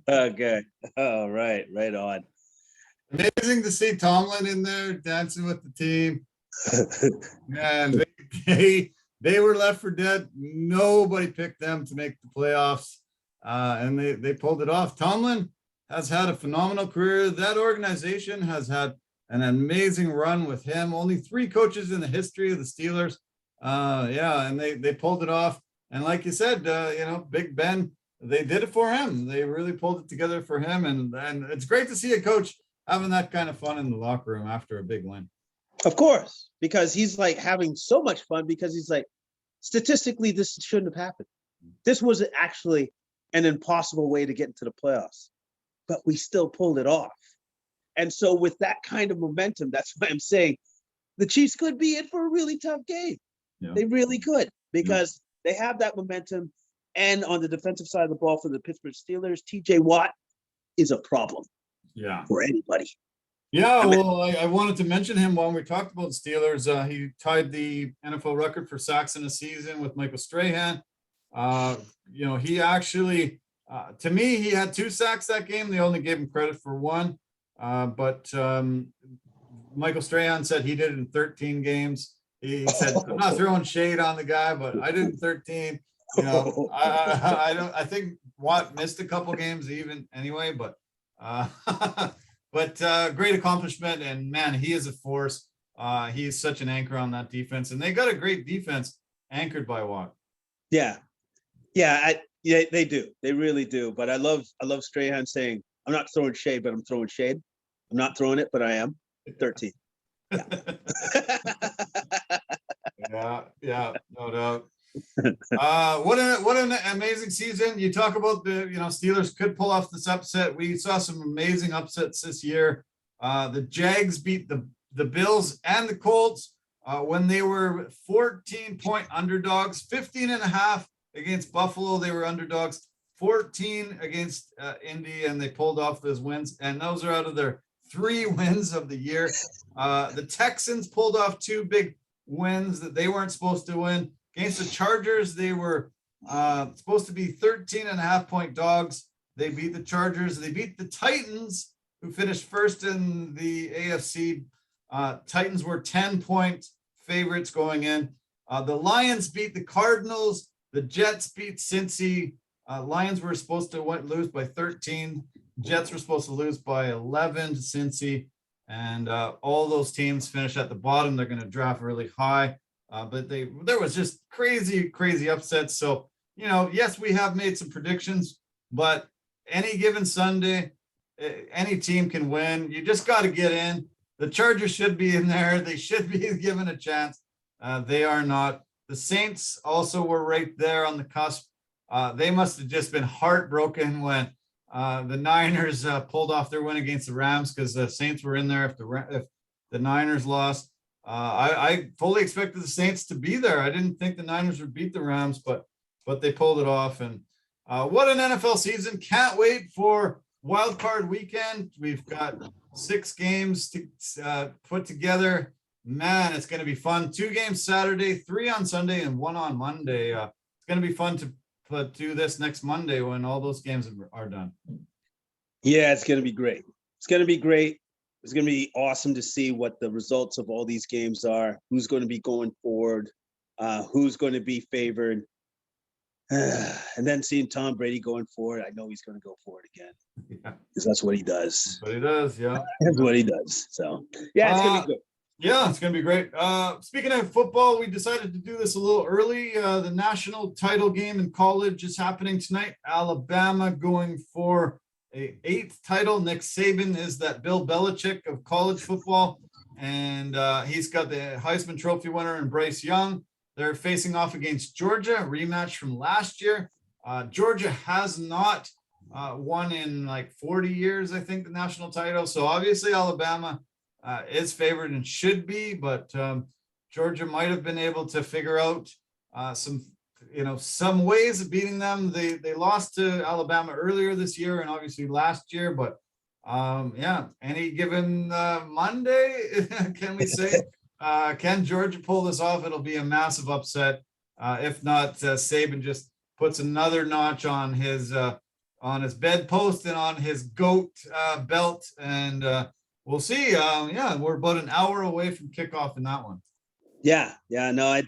Okay. All right. Right on. Amazing to see Tomlin in there dancing with the team. Man, they were left for dead. Nobody picked them to make the playoffs, and they pulled it off. Tomlin has had a phenomenal career. That organization has had an amazing run with him. Only 3 coaches in the history of the Steelers. And they pulled it off. And like you said, Big Ben, they did it for him. They really pulled it together for him. And it's great to see a coach having that kind of fun in the locker room after a big win. Of course, because he's like having so much fun because he's like, statistically, this shouldn't have happened. This was actually an impossible way to get into the playoffs, but we still pulled it off. And so with that kind of momentum, that's why I'm saying the Chiefs could be in for a really tough game. Yeah. They really could, because they have that momentum. And on the defensive side of the ball for the Pittsburgh Steelers, TJ Watt is a problem for anybody. Yeah, well, I wanted to mention him when we talked about Steelers. He tied the NFL record for sacks in a season with Michael Strahan. He actually, to me, he had 2 sacks that game. They only gave him credit for 1. But Michael Strahan said he did it in 13 games. He said, I'm not throwing shade on the guy, but I did it in 13. I think Watt missed a couple games even anyway, but great accomplishment. And man, he is a force. He is such an anchor on that defense, and they got a great defense anchored by Watt. Yeah, they do. They really do. But I love Strahan saying, I'm not throwing shade, but I'm throwing shade. I'm not throwing it, but I am. 13. Yeah, no doubt. What an amazing season. You talk about the Steelers could pull off this upset. We saw some amazing upsets this year. The Jags beat the Bills and the Colts when they were 14-point underdogs. 15.5 against Buffalo, they were underdogs. 14 against Indy, and they pulled off those wins, and those are out of their 3 wins of the year. The Texans pulled off 2 big wins that they weren't supposed to win. Against the Chargers, they were supposed to be 13.5-point dogs. They beat the Chargers. They beat the Titans, who finished first in the AFC. Titans were 10-point favorites going in. The Lions beat the Cardinals. The Jets beat Cincy. Lions were supposed to lose by 13. Jets were supposed to lose by 11 to Cincy. And all those teams finish at the bottom. They're going to draft really high. But there was just crazy upsets. So, yes, we have made some predictions, but any given Sunday, any team can win. You just got to get in. The Chargers should be in there. They should be given a chance. They are not. The Saints also were right there on the cusp. They must have just been heartbroken when the Niners pulled off their win against the Rams, because the Saints were in there if the Niners lost. I fully expected the Saints to be there. I didn't think the Niners would beat the Rams, but they pulled it off. And what an NFL season. Can't wait for wild card weekend. We've got 6 games to put together. Man, it's going to be fun. 2 games Saturday, 3 on Sunday, and 1 on Monday. It's going to be fun to do this next Monday when all those games are done. Yeah, it's going to be great. It's going to be great. It's going to be awesome to see what the results of all these games are, who's going to be going forward, who's going to be favored. And then seeing Tom Brady going forward, I know he's going to go forward again. Yeah. Because that's what he does. That's what he does, yeah. That's what he does. So, yeah, it's going to be good. Yeah, it's going to be great. Speaking of football, we decided to do this a little early. The national title game in college is happening tonight. Alabama going for a 8th title. Nick Saban is that Bill Belichick of college football, and he's got the Heisman Trophy winner and Bryce Young. They're facing off against Georgia, a rematch from last year. Georgia has not won in like 40 years, I think, the national title. So obviously Alabama is favored and should be, but Georgia might have been able to figure out some ways of beating them. They lost to Alabama earlier this year and obviously last year, but any given Monday, can we say, can Georgia pull this off? It'll be a massive upset. If not, Saban just puts another notch on his bedpost and on his GOAT belt, and we'll see. We're about an hour away from kickoff in that one. No,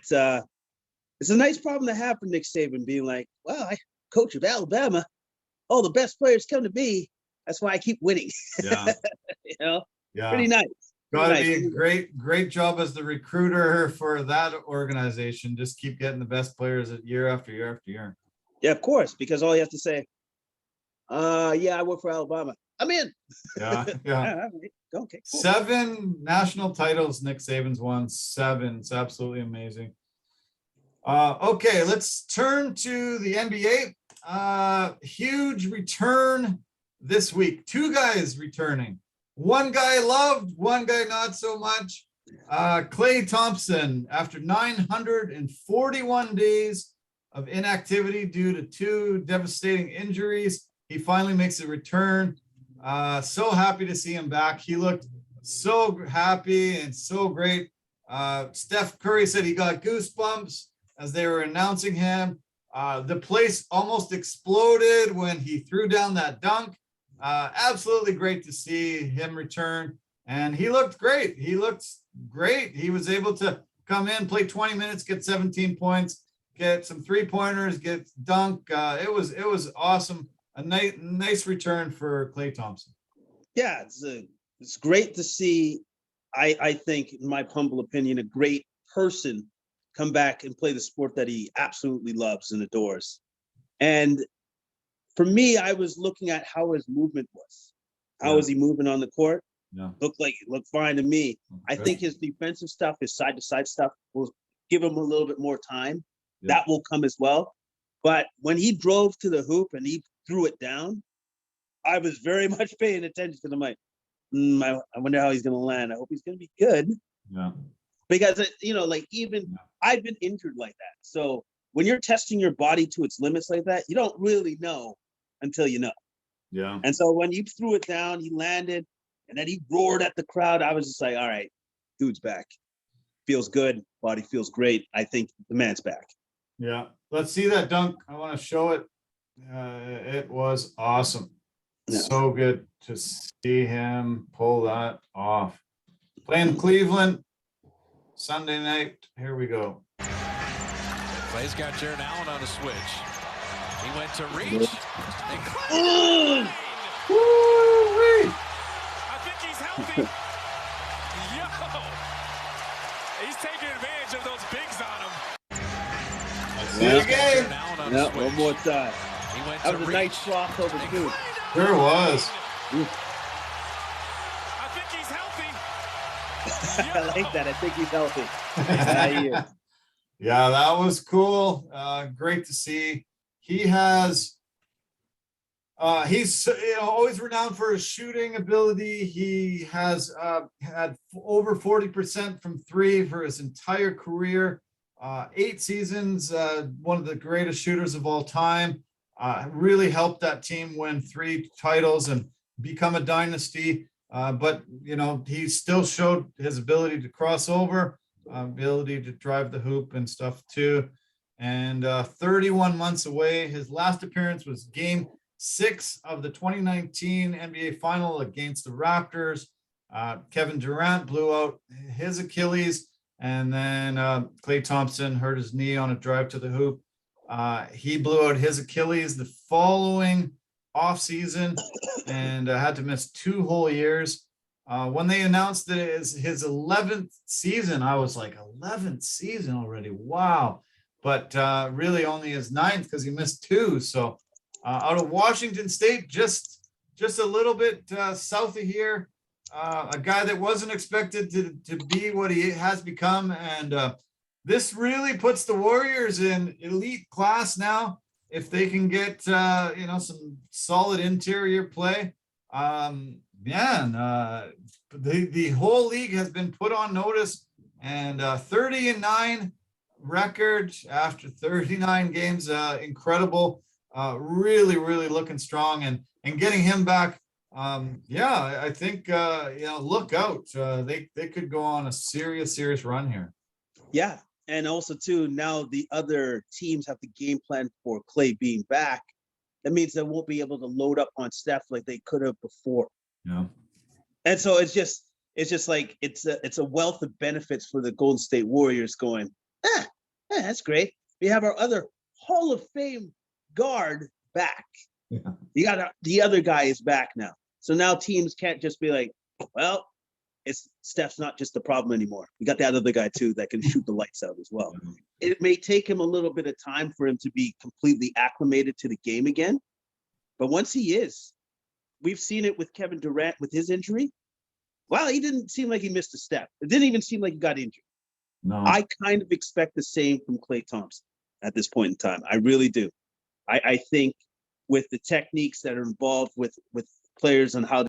it's a nice problem to have for Nick Saban, being like, well, I coach of Alabama. All the best players come to me. That's why I keep winning. Yeah. Pretty nice. Got to be a great job as the recruiter for that organization. Just keep getting the best players year after year after year. Yeah, of course, because all you have to say, I work for Alabama. I'm in. Yeah, yeah. Okay, cool. 7 national titles Nick Saban's won. 7. It's absolutely amazing. Okay, let's turn to the NBA. Huge return this week. 2 guys returning. One guy loved, one guy not so much. Klay Thompson, after 941 days of inactivity due to 2 devastating injuries, he finally makes a return. So happy to see him back. He looked so happy and so great. Steph Curry said he got goosebumps as they were announcing him. The place almost exploded when he threw down that dunk. Absolutely great to see him return. And he looked great. He looked great. He was able to come in, play 20 minutes, get 17 points, get some 3-pointers, get dunk. It was awesome. A nice return for Klay Thompson. Yeah, it's great to see. I think, in my humble opinion, a great person come back and play the sport that he absolutely loves and adores. And for me, I was looking at how his movement was. How was he moving on the court? Yeah. Looked fine to me. I think his defensive stuff, his side-to-side stuff, will give him a little bit more time. Yeah. That will come as well. But when he drove to the hoop and he threw it down, I was very much paying attention because I'm like, I wonder how he's going to land. I hope he's going to be good. Yeah. Because, I've been injured like that. So when you're testing your body to its limits like that, you don't really know until you know. Yeah. And so when you threw it down, he landed, and then he roared at the crowd. I was just like, all right, dude's back. Feels good. Body feels great. I think the man's back. Yeah. Let's see that dunk. I want to show it. It was awesome. Yeah. So good to see him pull that off. Playing Cleveland Sunday night. Here we go. Clay's got Jared Allen on a switch. He went to reach. Woo-wee. I think he's healthy. Yo. He's taking advantage of those bigs on him. See it again. Yeah, one more time. That was a nice crossover too. Sure was. I think he's healthy. I like that. I think he's healthy. Yeah, that was cool. Great to see. He has he's always renowned for his shooting ability. He has had over 40% from 3 for his entire career. 8 seasons, one of the greatest shooters of all time. Really helped that team win 3 titles and become a dynasty. But he still showed his ability to cross over, ability to drive the hoop and stuff too. And 31 months away, his last appearance was Game 6 of the 2019 NBA Final against the Raptors. Kevin Durant blew out his Achilles, and then Klay Thompson hurt his knee on a drive to the hoop. He blew out his Achilles the following offseason and had to miss 2 whole years. When they announced that it is his 11th season, I was like, 11th season already? Wow. But really only his 9th because he missed 2. So out of Washington State, just a little bit south of here, a guy that wasn't expected to be what he has become. And this really puts the Warriors in elite class now. If they can get, some solid interior play, the whole league has been put on notice, and 30-9 record after 39 games, incredible. Really looking strong, and getting him back. I think look out. They could go on a serious run here. Yeah. And also too, now the other teams have the game plan for Klay being back. That means they won't be able to load up on Steph like they could have before. Yeah. And so it's just like it's a wealth of benefits for the Golden State Warriors going, that's great. We have our other Hall of Fame guard back. Yeah. You got the other guy is back now. So now teams can't just be like, well, Steph's not just the problem anymore. We got that other guy too that can shoot the lights out as well. Mm-hmm. It may take him a little bit of time for him to be completely acclimated to the game again. But once he is, we've seen it with Kevin Durant with his injury. Well, he didn't seem like he missed a step. It didn't even seem like he got injured. No. I kind of expect the same from Klay Thompson at this point in time. I really do. I think with the techniques that are involved with players and how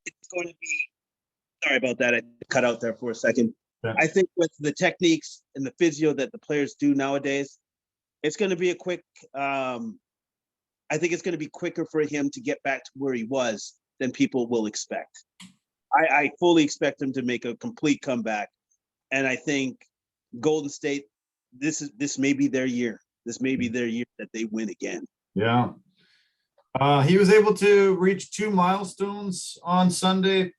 it's going to be. Sorry about that. I cut out there for a second. Yeah. I think with the techniques and the physio that the players do nowadays, it's going to be a quick. I think it's going to be quicker for him to get back to where he was than people will expect. I fully expect him to make a complete comeback, and I think Golden State. This may be their year. This may be their year that they win again. Yeah. He was able to reach 2 milestones on Sunday.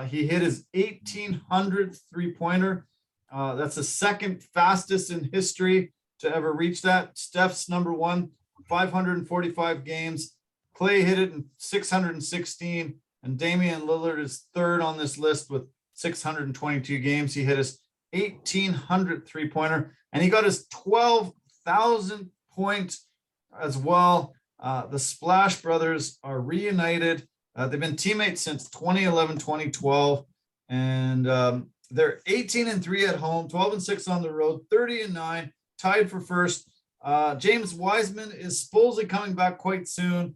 He hit his 1,800th three-pointer. That's the second fastest in history to ever reach that. Steph's number one, 545 games. Klay hit it in 616, and Damian Lillard is third on this list with 622 games. He hit his 1,800th three-pointer, and he got his 12,000th point as well. The Splash Brothers are reunited. They've been teammates since 2011, 2012, and they're 18-3 at home, 12-6 on the road, 30-9, tied for first. James Wiseman is supposedly coming back quite soon.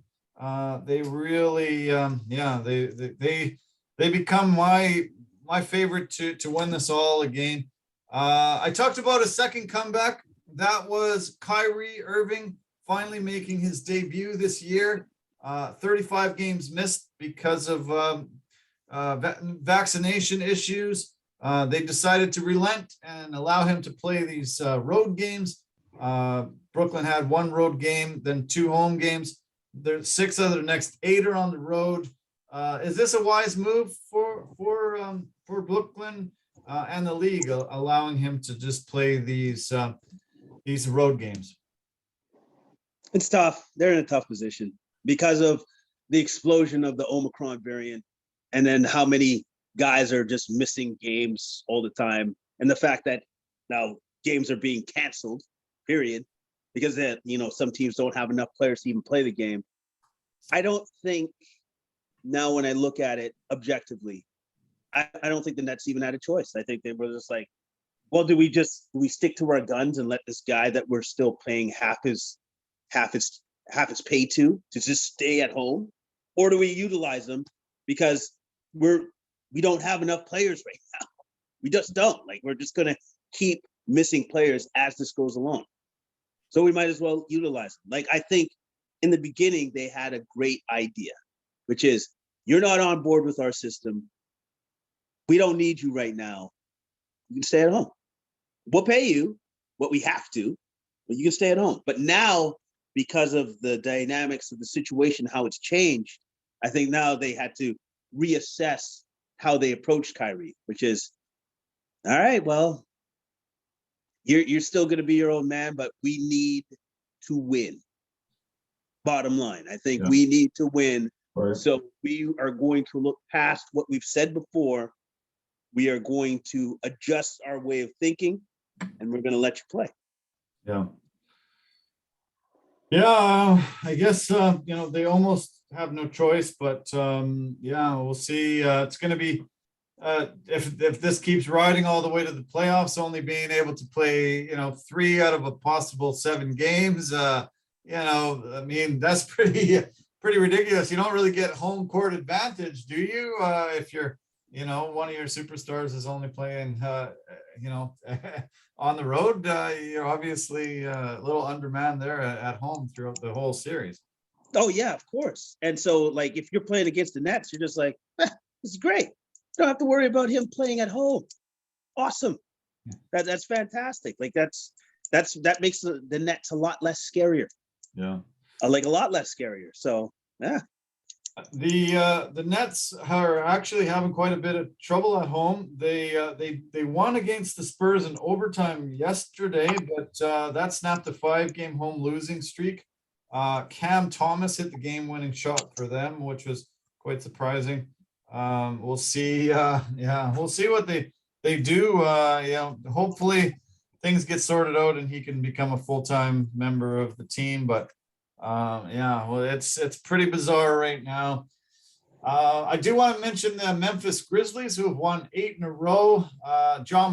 They really, they become my favorite to win this all again. I talked about a second comeback. That was Kyrie Irving finally making his debut this year. 35 games missed because of vaccination issues. They decided to relent and allow him to play these road games. Brooklyn had 1 road game, then 2 home games. There's 6 of the next 8 are on the road. Is this a wise move for Brooklyn and the league, allowing him to just play these road games? It's tough. They're in a tough position because of the explosion of the Omicron variant, and then how many guys are just missing games all the time, and the fact that now games are being canceled, period, because some teams don't have enough players to even play the game. I don't think now, when I look at it objectively, I don't think the Nets even had a choice. I think they were just like, well, do we stick to our guns and let this guy that we're still paying half his pay to just stay at home, or do we utilize them because we don't have enough players right now? We just don't. Like, we're just gonna keep missing players as this goes along, so we might as well utilize them. Like, I think in the beginning they had a great idea, which is, you're not on board with our system. We don't need you right now. You can stay at home. We'll pay you what we have to, but you can stay at home. But now, because of the dynamics of the situation, how it's changed, I think now they had to reassess how they approached Kyrie, which is, all right, well, you're still going to be your own man, but we need to win. Bottom line, I think we need to win. Right. So we are going to look past what we've said before. We are going to adjust our way of thinking, and we're going to let you play. Yeah. Yeah, I guess, they almost have no choice, but we'll see. It's going to be, if this keeps riding all the way to the playoffs, only being able to play, 3 out of a possible 7 games, I mean, that's pretty ridiculous. You don't really get home court advantage, do you? If you're, one of your superstars is only playing, on the road, you're obviously a little undermanned there at home throughout the whole series. Oh yeah, of course. And so, like, if you're playing against the Nets, you're just like, this is great. You don't have to worry about him playing at home. Awesome. That's fantastic. Like, that makes the Nets a lot less scarier. Yeah. Like, a lot less scarier. So yeah. The Nets are actually having quite a bit of trouble at home. They won against the Spurs in overtime yesterday, but that snapped a 5-game home losing streak. Cam Thomas hit the game-winning shot for them, which was quite surprising. We'll see. We'll see what they do. Hopefully things get sorted out and he can become a full-time member of the team. But Yeah, well, it's pretty bizarre right now. I do want to mention the Memphis Grizzlies, who have won 8 in a row. Ja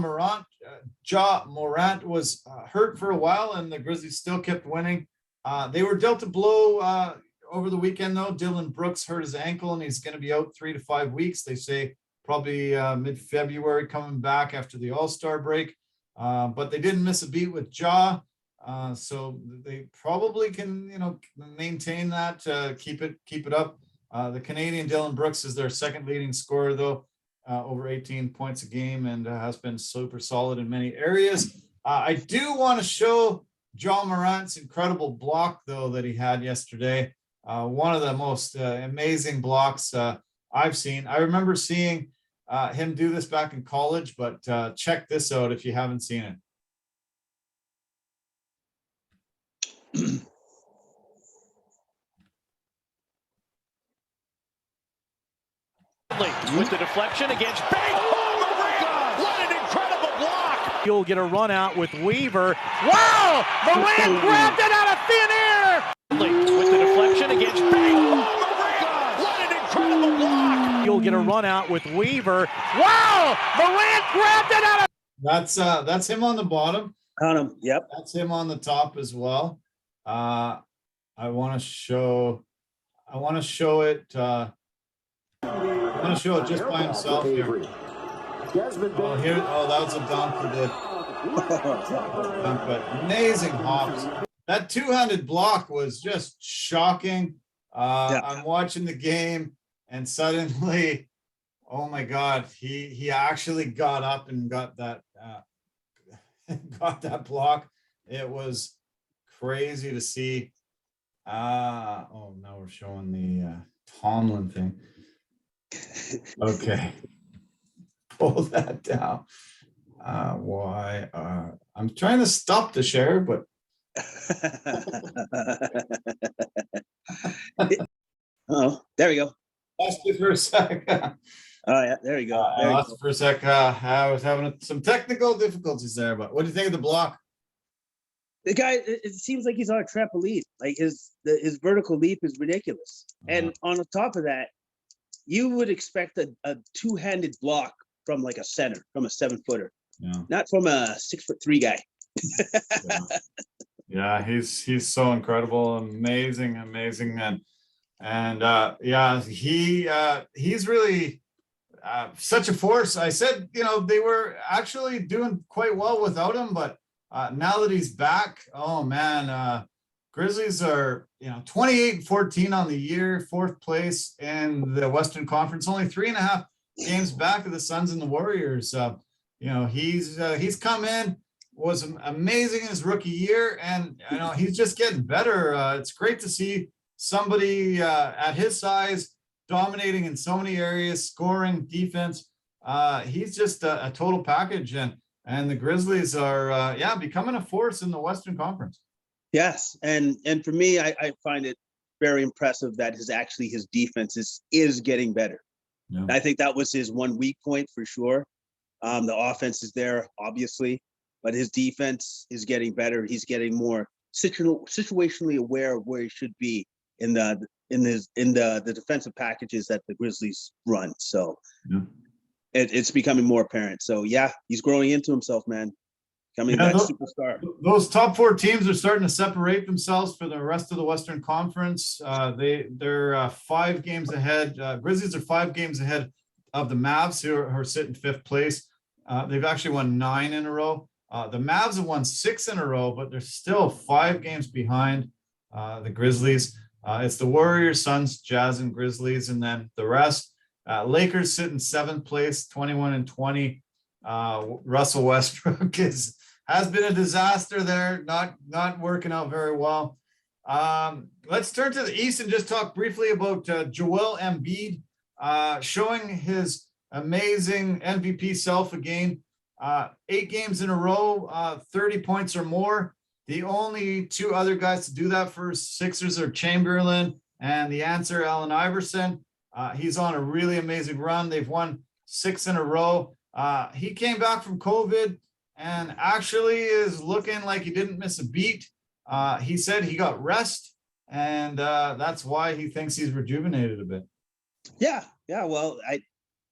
Morant was hurt for a while, and the Grizzlies still kept winning. They were dealt a blow over the weekend, though. Dylan Brooks hurt his ankle, and he's going to be out 3 to 5 weeks. They say probably mid-February, coming back after the All-Star break. But they didn't miss a beat with Ja. So they probably can, maintain that, keep it up. The Canadian Dylan Brooks is their second leading scorer, though, over 18 points a game, and has been super solid in many areas. I do want to show Ja Morant's incredible block, though, that he had yesterday. One of the most amazing blocks I've seen. I remember seeing him do this back in college, but check this out if you haven't seen it. With the deflection against Brady. Oh my God! What an incredible block! You'll get a run out with Weaver. Wow! Morant grabbed it out of thin air! With the deflection against Brady. Oh my God! What an incredible block! You'll get a run out with Weaver. Wow! Morant grabbed it out of. That's him on the bottom. On him. Yep. That's him on the top as well. I want to show it. I want to show it just by himself here. That was a dunk he did. But amazing hops. That two-handed block was just shocking. I'm watching the game, and suddenly, oh my God, he actually got up and got that block. It was crazy to see. Now we're showing the Tomlin thing. Okay, pull that down. I'm trying to stop the share, but oh, there we go. lost it for a sec. Oh yeah, there you go. I lost it for a sec. I was having some technical difficulties there, but what do you think of the block? The guy, it seems like he's on a trampoline. Like his vertical leap is ridiculous. And on top of that, you would expect a two-handed block from like a center, from a 7-footer, not from a 6'3" guy. Yeah, he's so incredible, amazing, and he's really such a force. I said, they were actually doing quite well without him, but now that he's back, oh man, Grizzlies are 28-14 on the year, 4th place in the Western Conference, only 3.5 games back of the Suns and the Warriors. He's come in, was amazing in his rookie year, and he's just getting better. It's great to see somebody at his size dominating in so many areas, scoring, defense. He's just a total package, and the Grizzlies are becoming a force in the Western Conference. Yes, and for me, I find it very impressive that his defense is getting better. Yeah. I think that was his one weak point for sure. The offense is there, obviously, but his defense is getting better. He's getting more situationally aware of where he should be in the defensive packages that the Grizzlies run. So it's becoming more apparent. So yeah, he's growing into himself, man. Becoming that superstar. Those top 4 teams are starting to separate themselves for the rest of the Western Conference. They're 5 games ahead. Grizzlies are 5 games ahead of the Mavs, who are sitting 5th place. They've actually won 9 in a row. The Mavs have won 6 in a row, but they're still 5 games behind the Grizzlies. It's the Warriors, Suns, Jazz, and Grizzlies, and then the rest. Lakers sitting 7th place, 21-20. Russell Westbrook has been a disaster there, not working out very well. Let's turn to the East and just talk briefly about Joel Embiid showing his amazing MVP self again. 8 games in a row, 30 points or more. The only 2 other guys to do that for Sixers are Chamberlain and the answer, Allen Iverson. He's on a really amazing run. They've won 6 in a row. He came back from COVID and actually is looking like he didn't miss a beat. He said he got rest and that's why he thinks he's rejuvenated a bit. Yeah. Well,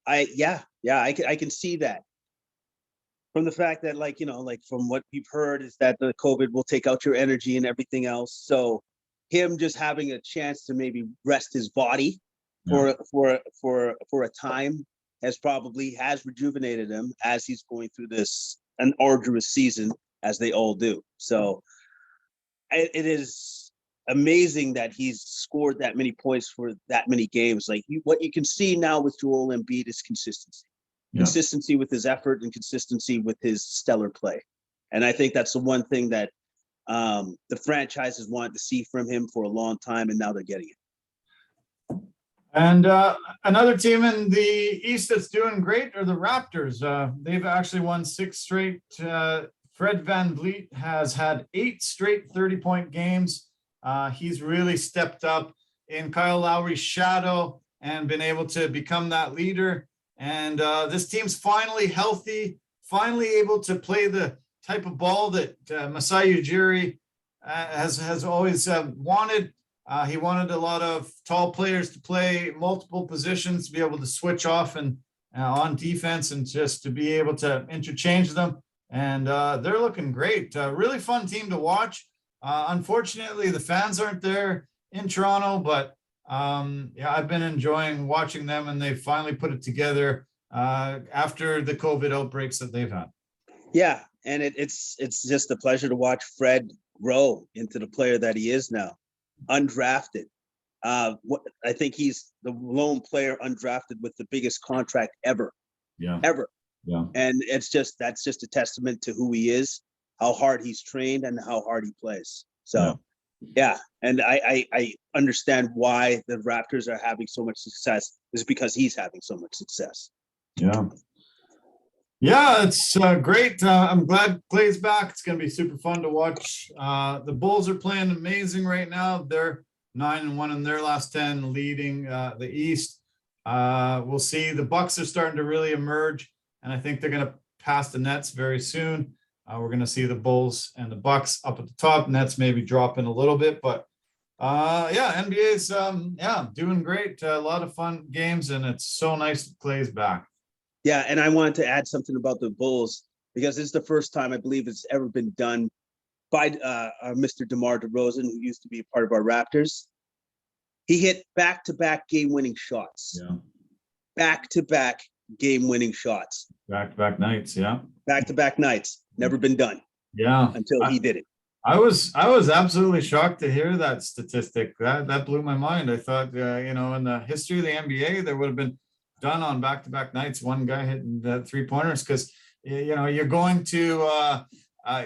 I can see that. From the fact that, like, like from what we've heard is that the COVID will take out your energy and everything else. So him just having a chance to maybe rest his body for a time has rejuvenated him as he's going through an arduous season, as they all do. So it is amazing that he's scored that many points for that many games. Like, what you can see now with Joel Embiid is consistency. Consistency with his effort and consistency with his stellar play. And I think that's the one thing that the franchise has wanted to see from him for a long time, and now they're getting it. And another team in the East that's doing great are the Raptors. They've actually won 6 straight. Fred VanVleet has had 8 straight 30-point games. He's really stepped up in Kyle Lowry's shadow and been able to become that leader. And this team's finally healthy, finally able to play the type of ball that Masai Ujiri has always wanted. He wanted a lot of tall players to play multiple positions, to be able to switch off and on defense, and just to be able to interchange them. And they're looking great. Really fun team to watch. Unfortunately, the fans aren't there in Toronto, but I've been enjoying watching them, and they've finally put it together after the COVID outbreaks that they've had. Yeah, and it's just a pleasure to watch Fred grow into the player that he is now, undrafted. I think he's the lone player undrafted with the biggest contract ever. Ever. Yeah. And that's just a testament to who he is, how hard he's trained, and how hard he plays. So. Yeah, and I understand why the Raptors are having so much success is because he's having so much success. Yeah, it's great. I'm glad Klay's back. It's going to be super fun to watch. The Bulls are playing amazing right now. They're 9-1 in their last 10, leading the East. We'll see. The Bucks are starting to really emerge, and I think they're going to pass the Nets very soon. We're going to see the Bulls and the Bucks up at the top. Nets maybe dropping a little bit, but NBA's doing great. A lot of fun games, and it's so nice that Klay's back. Yeah, and I wanted to add something about the Bulls, because this is the first time I believe it's ever been done by Mr. DeMar DeRozan, who used to be a part of our Raptors. He hit back-to-back game-winning shots. Yeah. Back-to-back game-winning shots. Back-to-back nights, yeah. Back-to-back nights. Never been done. Yeah. Until he did it. I was absolutely shocked to hear that statistic. That blew my mind. I thought, in the history of the NBA, there would have been done on back-to-back nights, one guy hitting the 3-pointers, because, you're going to,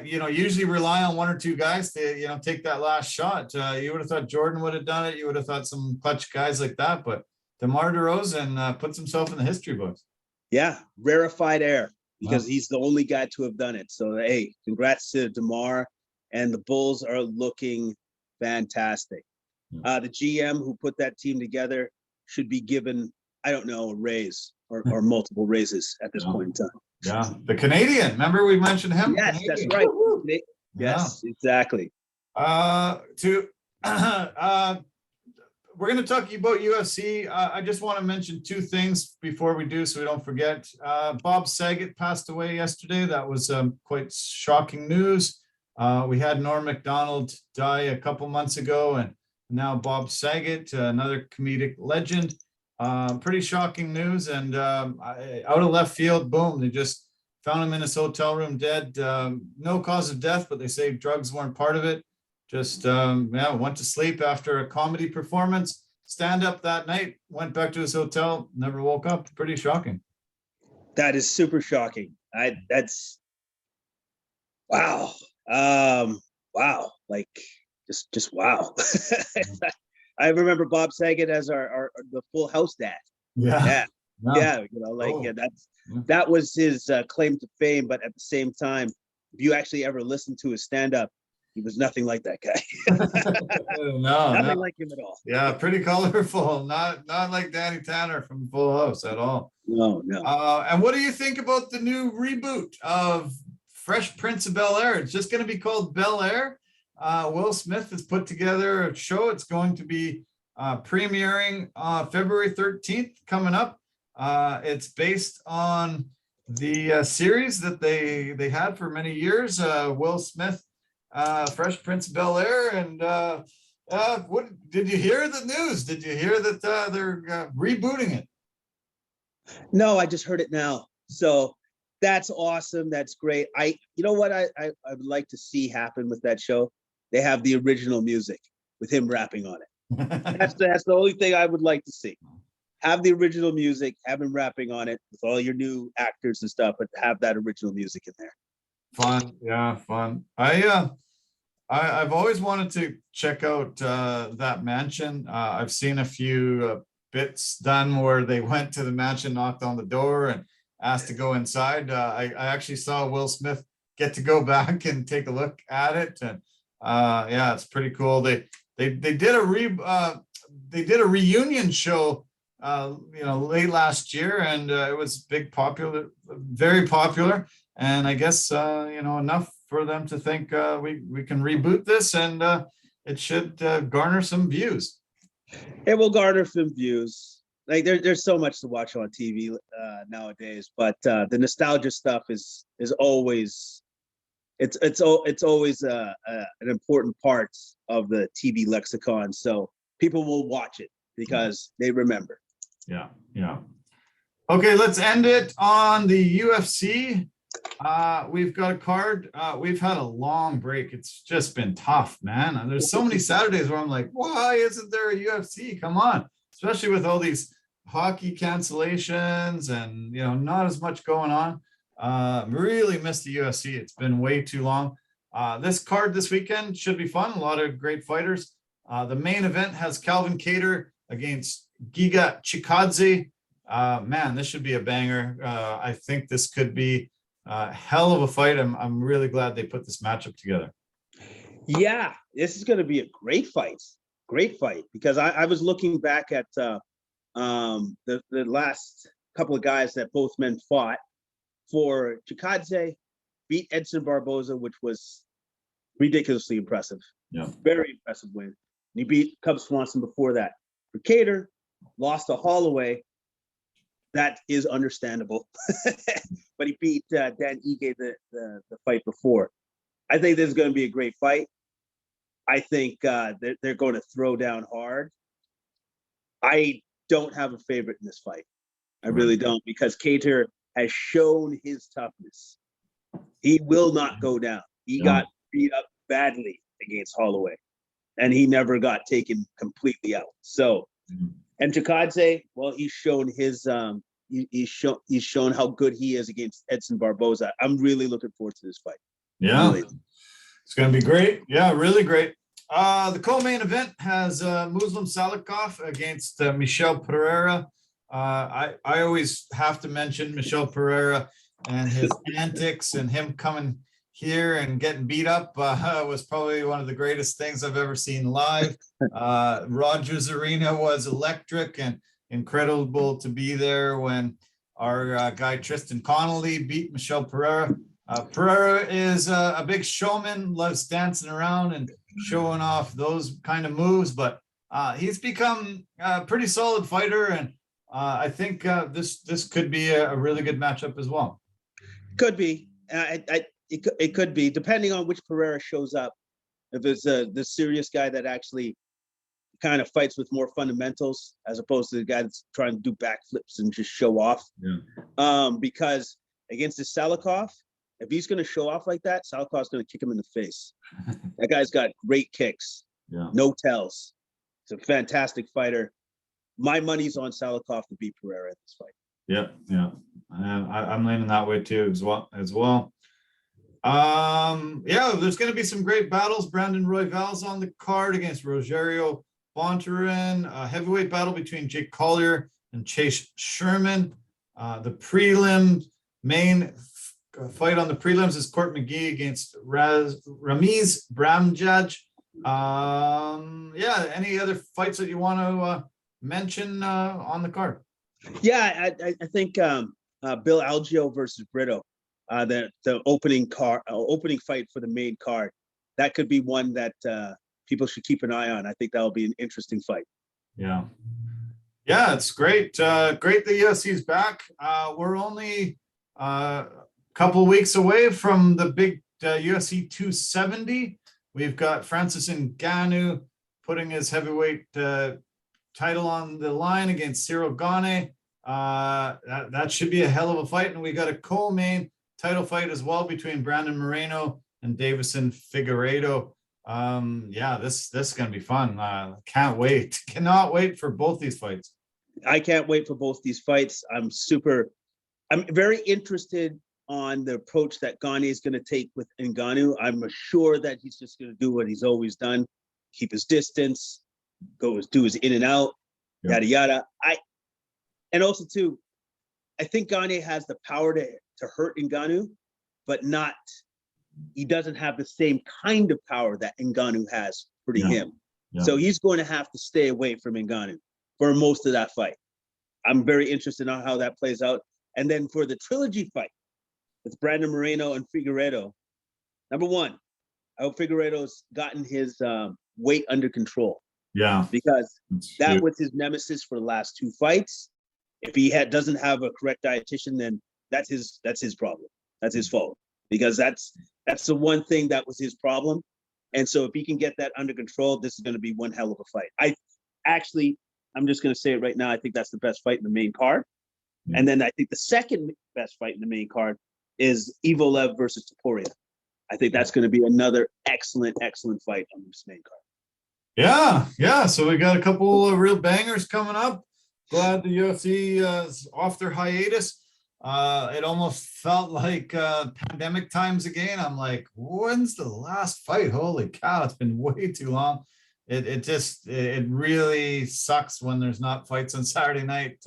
usually rely on 1 or 2 guys to, take that last shot. You would have thought Jordan would have done it. You would have thought some clutch guys like that, but DeMar DeRozan puts himself in the history books. Yeah, rarefied air, because he's the only guy to have done it. So, hey, congrats to DeMar, and the Bulls are looking fantastic. The GM who put that team together should be given, I don't know, a raise or multiple raises at this point in time. Yeah, the Canadian. Remember we mentioned him? Yes, Canadian. That's right. Yes, exactly. We're going to talk about UFC. I just want to mention 2 things before we do, so we don't forget. Bob Saget passed away yesterday. That was quite shocking news. We had Norm Macdonald die a couple months ago, and now Bob Saget, another comedic legend. Pretty shocking news, and out of left field, boom, they just found him in his hotel room dead. No cause of death, but they say drugs weren't part of it. Just went to sleep after a comedy performance, stand up that night, went back to his hotel, never woke up. Pretty shocking. That is super shocking. That's wow. Wow. Like just wow. I remember Bob Saget as our the Full House dad. Yeah. That was his claim to fame. But at the same time, if you actually ever listen to his stand-up, he was nothing like that guy. Nothing like him at all. Yeah, pretty colorful. Not like Danny Tanner from Full House at all. No. And what do you think about the new reboot of Fresh Prince of Bel-Air? It's just going to be called Bel-Air. Will Smith has put together a show. It's going to be premiering February 13th coming up. It's based on the series that they had for many years, Will Smith, Fresh Prince of Bel-Air. And what did you hear the news? Did you hear that they're rebooting it? No, I just heard it now. So that's awesome. That's great. You know what I would like to see happen with that show? They have the original music with him rapping on it. That's the only thing I would like to see. Have the original music, have him rapping on it with all your new actors and stuff, but have that original music in there. Fun, yeah, fun. I've always wanted to check out that mansion. I've seen a few bits done where they went to the mansion, knocked on the door, and asked to go inside. I actually saw Will Smith get to go back and take a look at it, and yeah, it's pretty cool. They did a reunion show, late last year, and it was very popular. And I guess enough for them to think we can reboot this, and it should garner some views. It will garner some views. Like there's so much to watch on TV nowadays, but the nostalgia stuff is always it's always an important part of the TV lexicon. So people will watch it because they remember. Yeah. Okay, let's end it on the UFC. We've got a card. We've had a long break. It's just been tough, man. And there's so many Saturdays where I'm like, why isn't there a UFC? Come on, especially with all these hockey cancellations and not as much going on. Really missed the UFC. It's been way too long. This card this weekend should be fun. A lot of great fighters. The main event has Calvin Kattar against Giga Chikadze. Man, this should be a banger. I think this could be a hell of a fight. I'm really glad they put this matchup together. Yeah, this is going to be a great fight. Great fight, because I was looking back at the last couple of guys that both men fought. For Chikadze, beat Edson Barboza, which was ridiculously impressive. Yeah, very impressive win. And he beat Cub Swanson before that. For Kattar, lost to Holloway. That is understandable. But he beat Dan Ige the fight before. I think this is going to be a great fight. I think they're going to throw down hard. I don't have a favorite in this fight. I really don't, because Kattar has shown his toughness. He will not go down. He got beat up badly against Holloway, and he never got taken completely out. So, and Chikadze, well, he's shown his he's shown how good he is against Edson Barboza. I'm really looking forward to this fight. Yeah, really. It's going to be great. Yeah, really great. The co-main event has Muslim Salikov against Michel Pereira. I always have to mention Michel Pereira and his antics, and him coming here and getting beat up was probably one of the greatest things I've ever seen live. Rogers Arena was electric and incredible to be there when our guy Tristan Connolly beat Michel Pereira. Pereira is a big showman, loves dancing around and showing off those kind of moves, but he's become a pretty solid fighter, and I think this could be a really good matchup as well. Could be. It could be, depending on which Pereira shows up. If it's the serious guy that actually kind of fights with more fundamentals, as opposed to the guy that's trying to do backflips and just show off. Yeah. Because against the Salikov, if he's going to show off like that, Salikov's going to kick him in the face. That guy's got great kicks. Yeah. No tells. He's a fantastic fighter. My money's on Salikov to beat Pereira in this fight. Yeah. I'm leaning that way too as well. Yeah, there's going to be some great battles. Brandon Royval's on the card against Rogerio Bontorin. A heavyweight battle between Jake Collier and Chase Sherman. The prelim main fight on the prelims is Court McGee against Ramiz Bramjaj. Yeah, any other fights that you want to mention on the card? Yeah, I think Bill Algeo versus Brito, the opening fight for the main card. that could be one that people should keep an eye on. I think that'll be an interesting fight. Yeah. Yeah, it's great. Great the UFC is back. We're only a couple weeks away from the big UFC 270. We've got Francis Ngannou putting his heavyweight title on the line against Cyril Gane. That should be a hell of a fight. And we got a co-main title fight as well between Brandon Moreno and Davison Figueiredo. Yeah, this is going to be fun. Can't wait. Cannot wait for both these fights. I can't wait for both these fights. I'm very interested on the approach that Gane is going to take with Ngannou. I'm sure that he's just going to do what he's always done, keep his distance, do his in and out, yada, yada. And also too, I think Gane has the power to hurt Ngannou, but he doesn't have the same kind of power that Ngannou has hurting him. Yeah. So he's going to have to stay away from Ngannou for most of that fight. I'm very interested in how that plays out. And then for the trilogy fight with Brandon Moreno and Figueiredo, number one, I hope Figueiredo's gotten his weight under control. Yeah. Because that was his nemesis for the last two fights. If he doesn't have a correct dietitian, then that's his problem. That's his fault. Because that's the one thing that was his problem. And so if he can get that under control, this is going to be one hell of a fight. I'm just going to say it right now. I think that's the best fight in the main card. Yeah. And then I think the second best fight in the main card is Ivo Lev versus Topuria. I think that's going to be another excellent fight on this main card. Yeah. So we got a couple of real bangers coming up. Glad the UFC is off their hiatus. It almost felt like pandemic times again. I'm like, when's the last fight? Holy cow, it's been way too long. It really sucks when there's not fights on Saturday night.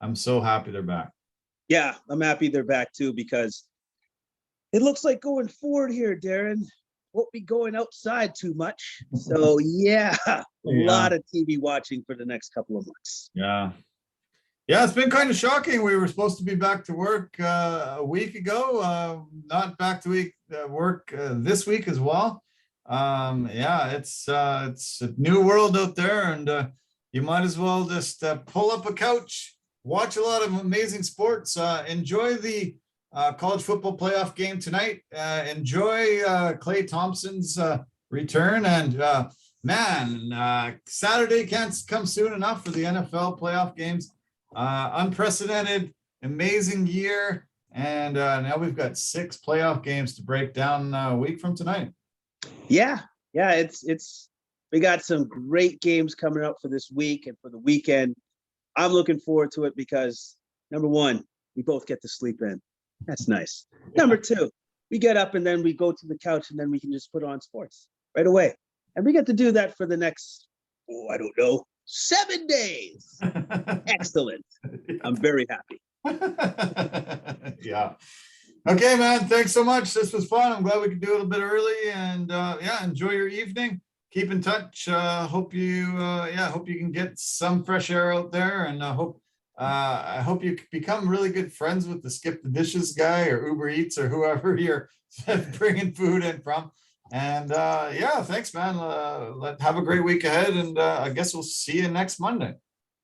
I'm so happy they're back. Yeah, I'm happy they're back too, because it looks like going forward here, Darren, won't be going outside too much. So yeah, a lot of TV watching for the next couple of months. Yeah, it's been kind of shocking. We were supposed to be back to work a week ago, not back to work this week as well. It's a new world out there, and you might as well just pull up a couch, watch a lot of amazing sports, enjoy the college football playoff game tonight, enjoy Klay Thompson's return, and Saturday can't come soon enough for the NFL playoff games. Unprecedented, amazing year, and now we've got 6 playoff games to break down a week from tonight. Yeah, we got some great games coming up for this week and for the weekend. I'm looking forward to it because, number one, we both get to sleep in. That's nice. Yeah. Number two, we get up and then we go to the couch and then we can just put on sports right away. And we get to do that for the next, 7 days. Excellent. I'm very happy. Yeah. Okay, man. Thanks so much. This was fun. I'm glad we could do it a bit early, and enjoy your evening. Keep in touch. Hope you can get some fresh air out there, and I hope you become really good friends with the Skip the Dishes guy or Uber Eats or whoever you're bringing food in from. And thanks, man. Have a great week ahead, and I guess we'll see you next Monday.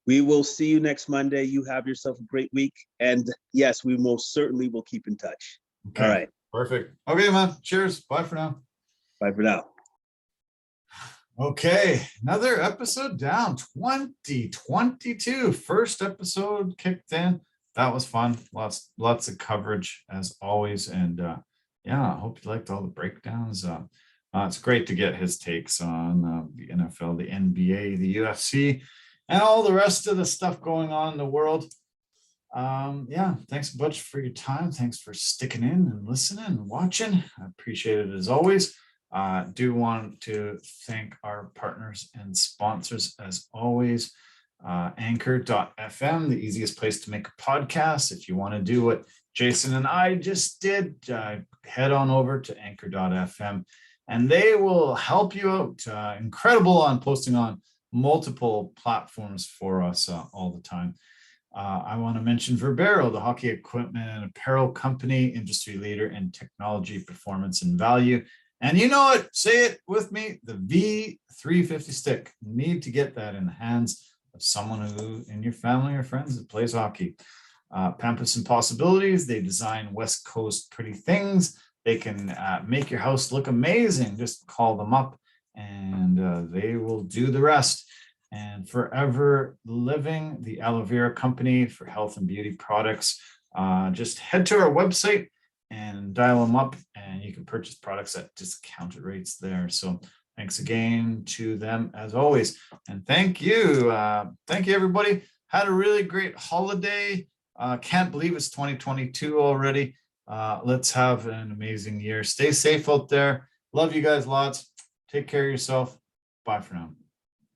We will see you next Monday. You have yourself a great week. And yes, we most certainly will keep in touch. Okay. All right. Perfect. Okay, man. Cheers. Bye for now. Bye for now. Okay. Another episode down. 2022. First episode kicked in. That was fun. Lots of coverage as always. And I hope you liked all the breakdowns. It's great to get his takes on the NFL, the NBA, the UFC, and all the rest of the stuff going on in the world. Thanks a bunch for your time. Thanks for sticking in and listening and watching. I appreciate it as always. Do want to thank our partners and sponsors as always. Anchor.fm, the easiest place to make a podcast. If you want to do what Jason and I just did, head on over to Anchor.fm and they will help you out. Incredible on posting on multiple platforms for us all the time. I want to mention Verbero, the hockey equipment and apparel company, industry leader in technology, performance, and value. And you know it, say it with me, the V350 stick. You need to get that in the hands of someone who in your family or friends that plays hockey. Pampas and Possibilities, they design West Coast pretty things. They can make your house look amazing. Just call them up and they will do the rest. And Forever Living, the aloe vera company for health and beauty products. Just head to our website and dial them up, and you can purchase products at discounted rates there. So thanks again to them as always. And thank you. Thank you, everybody. Had a really great holiday. Can't believe it's 2022 already. Let's have an amazing year. Stay safe out there. Love you guys lots. Take care of yourself. Bye for now.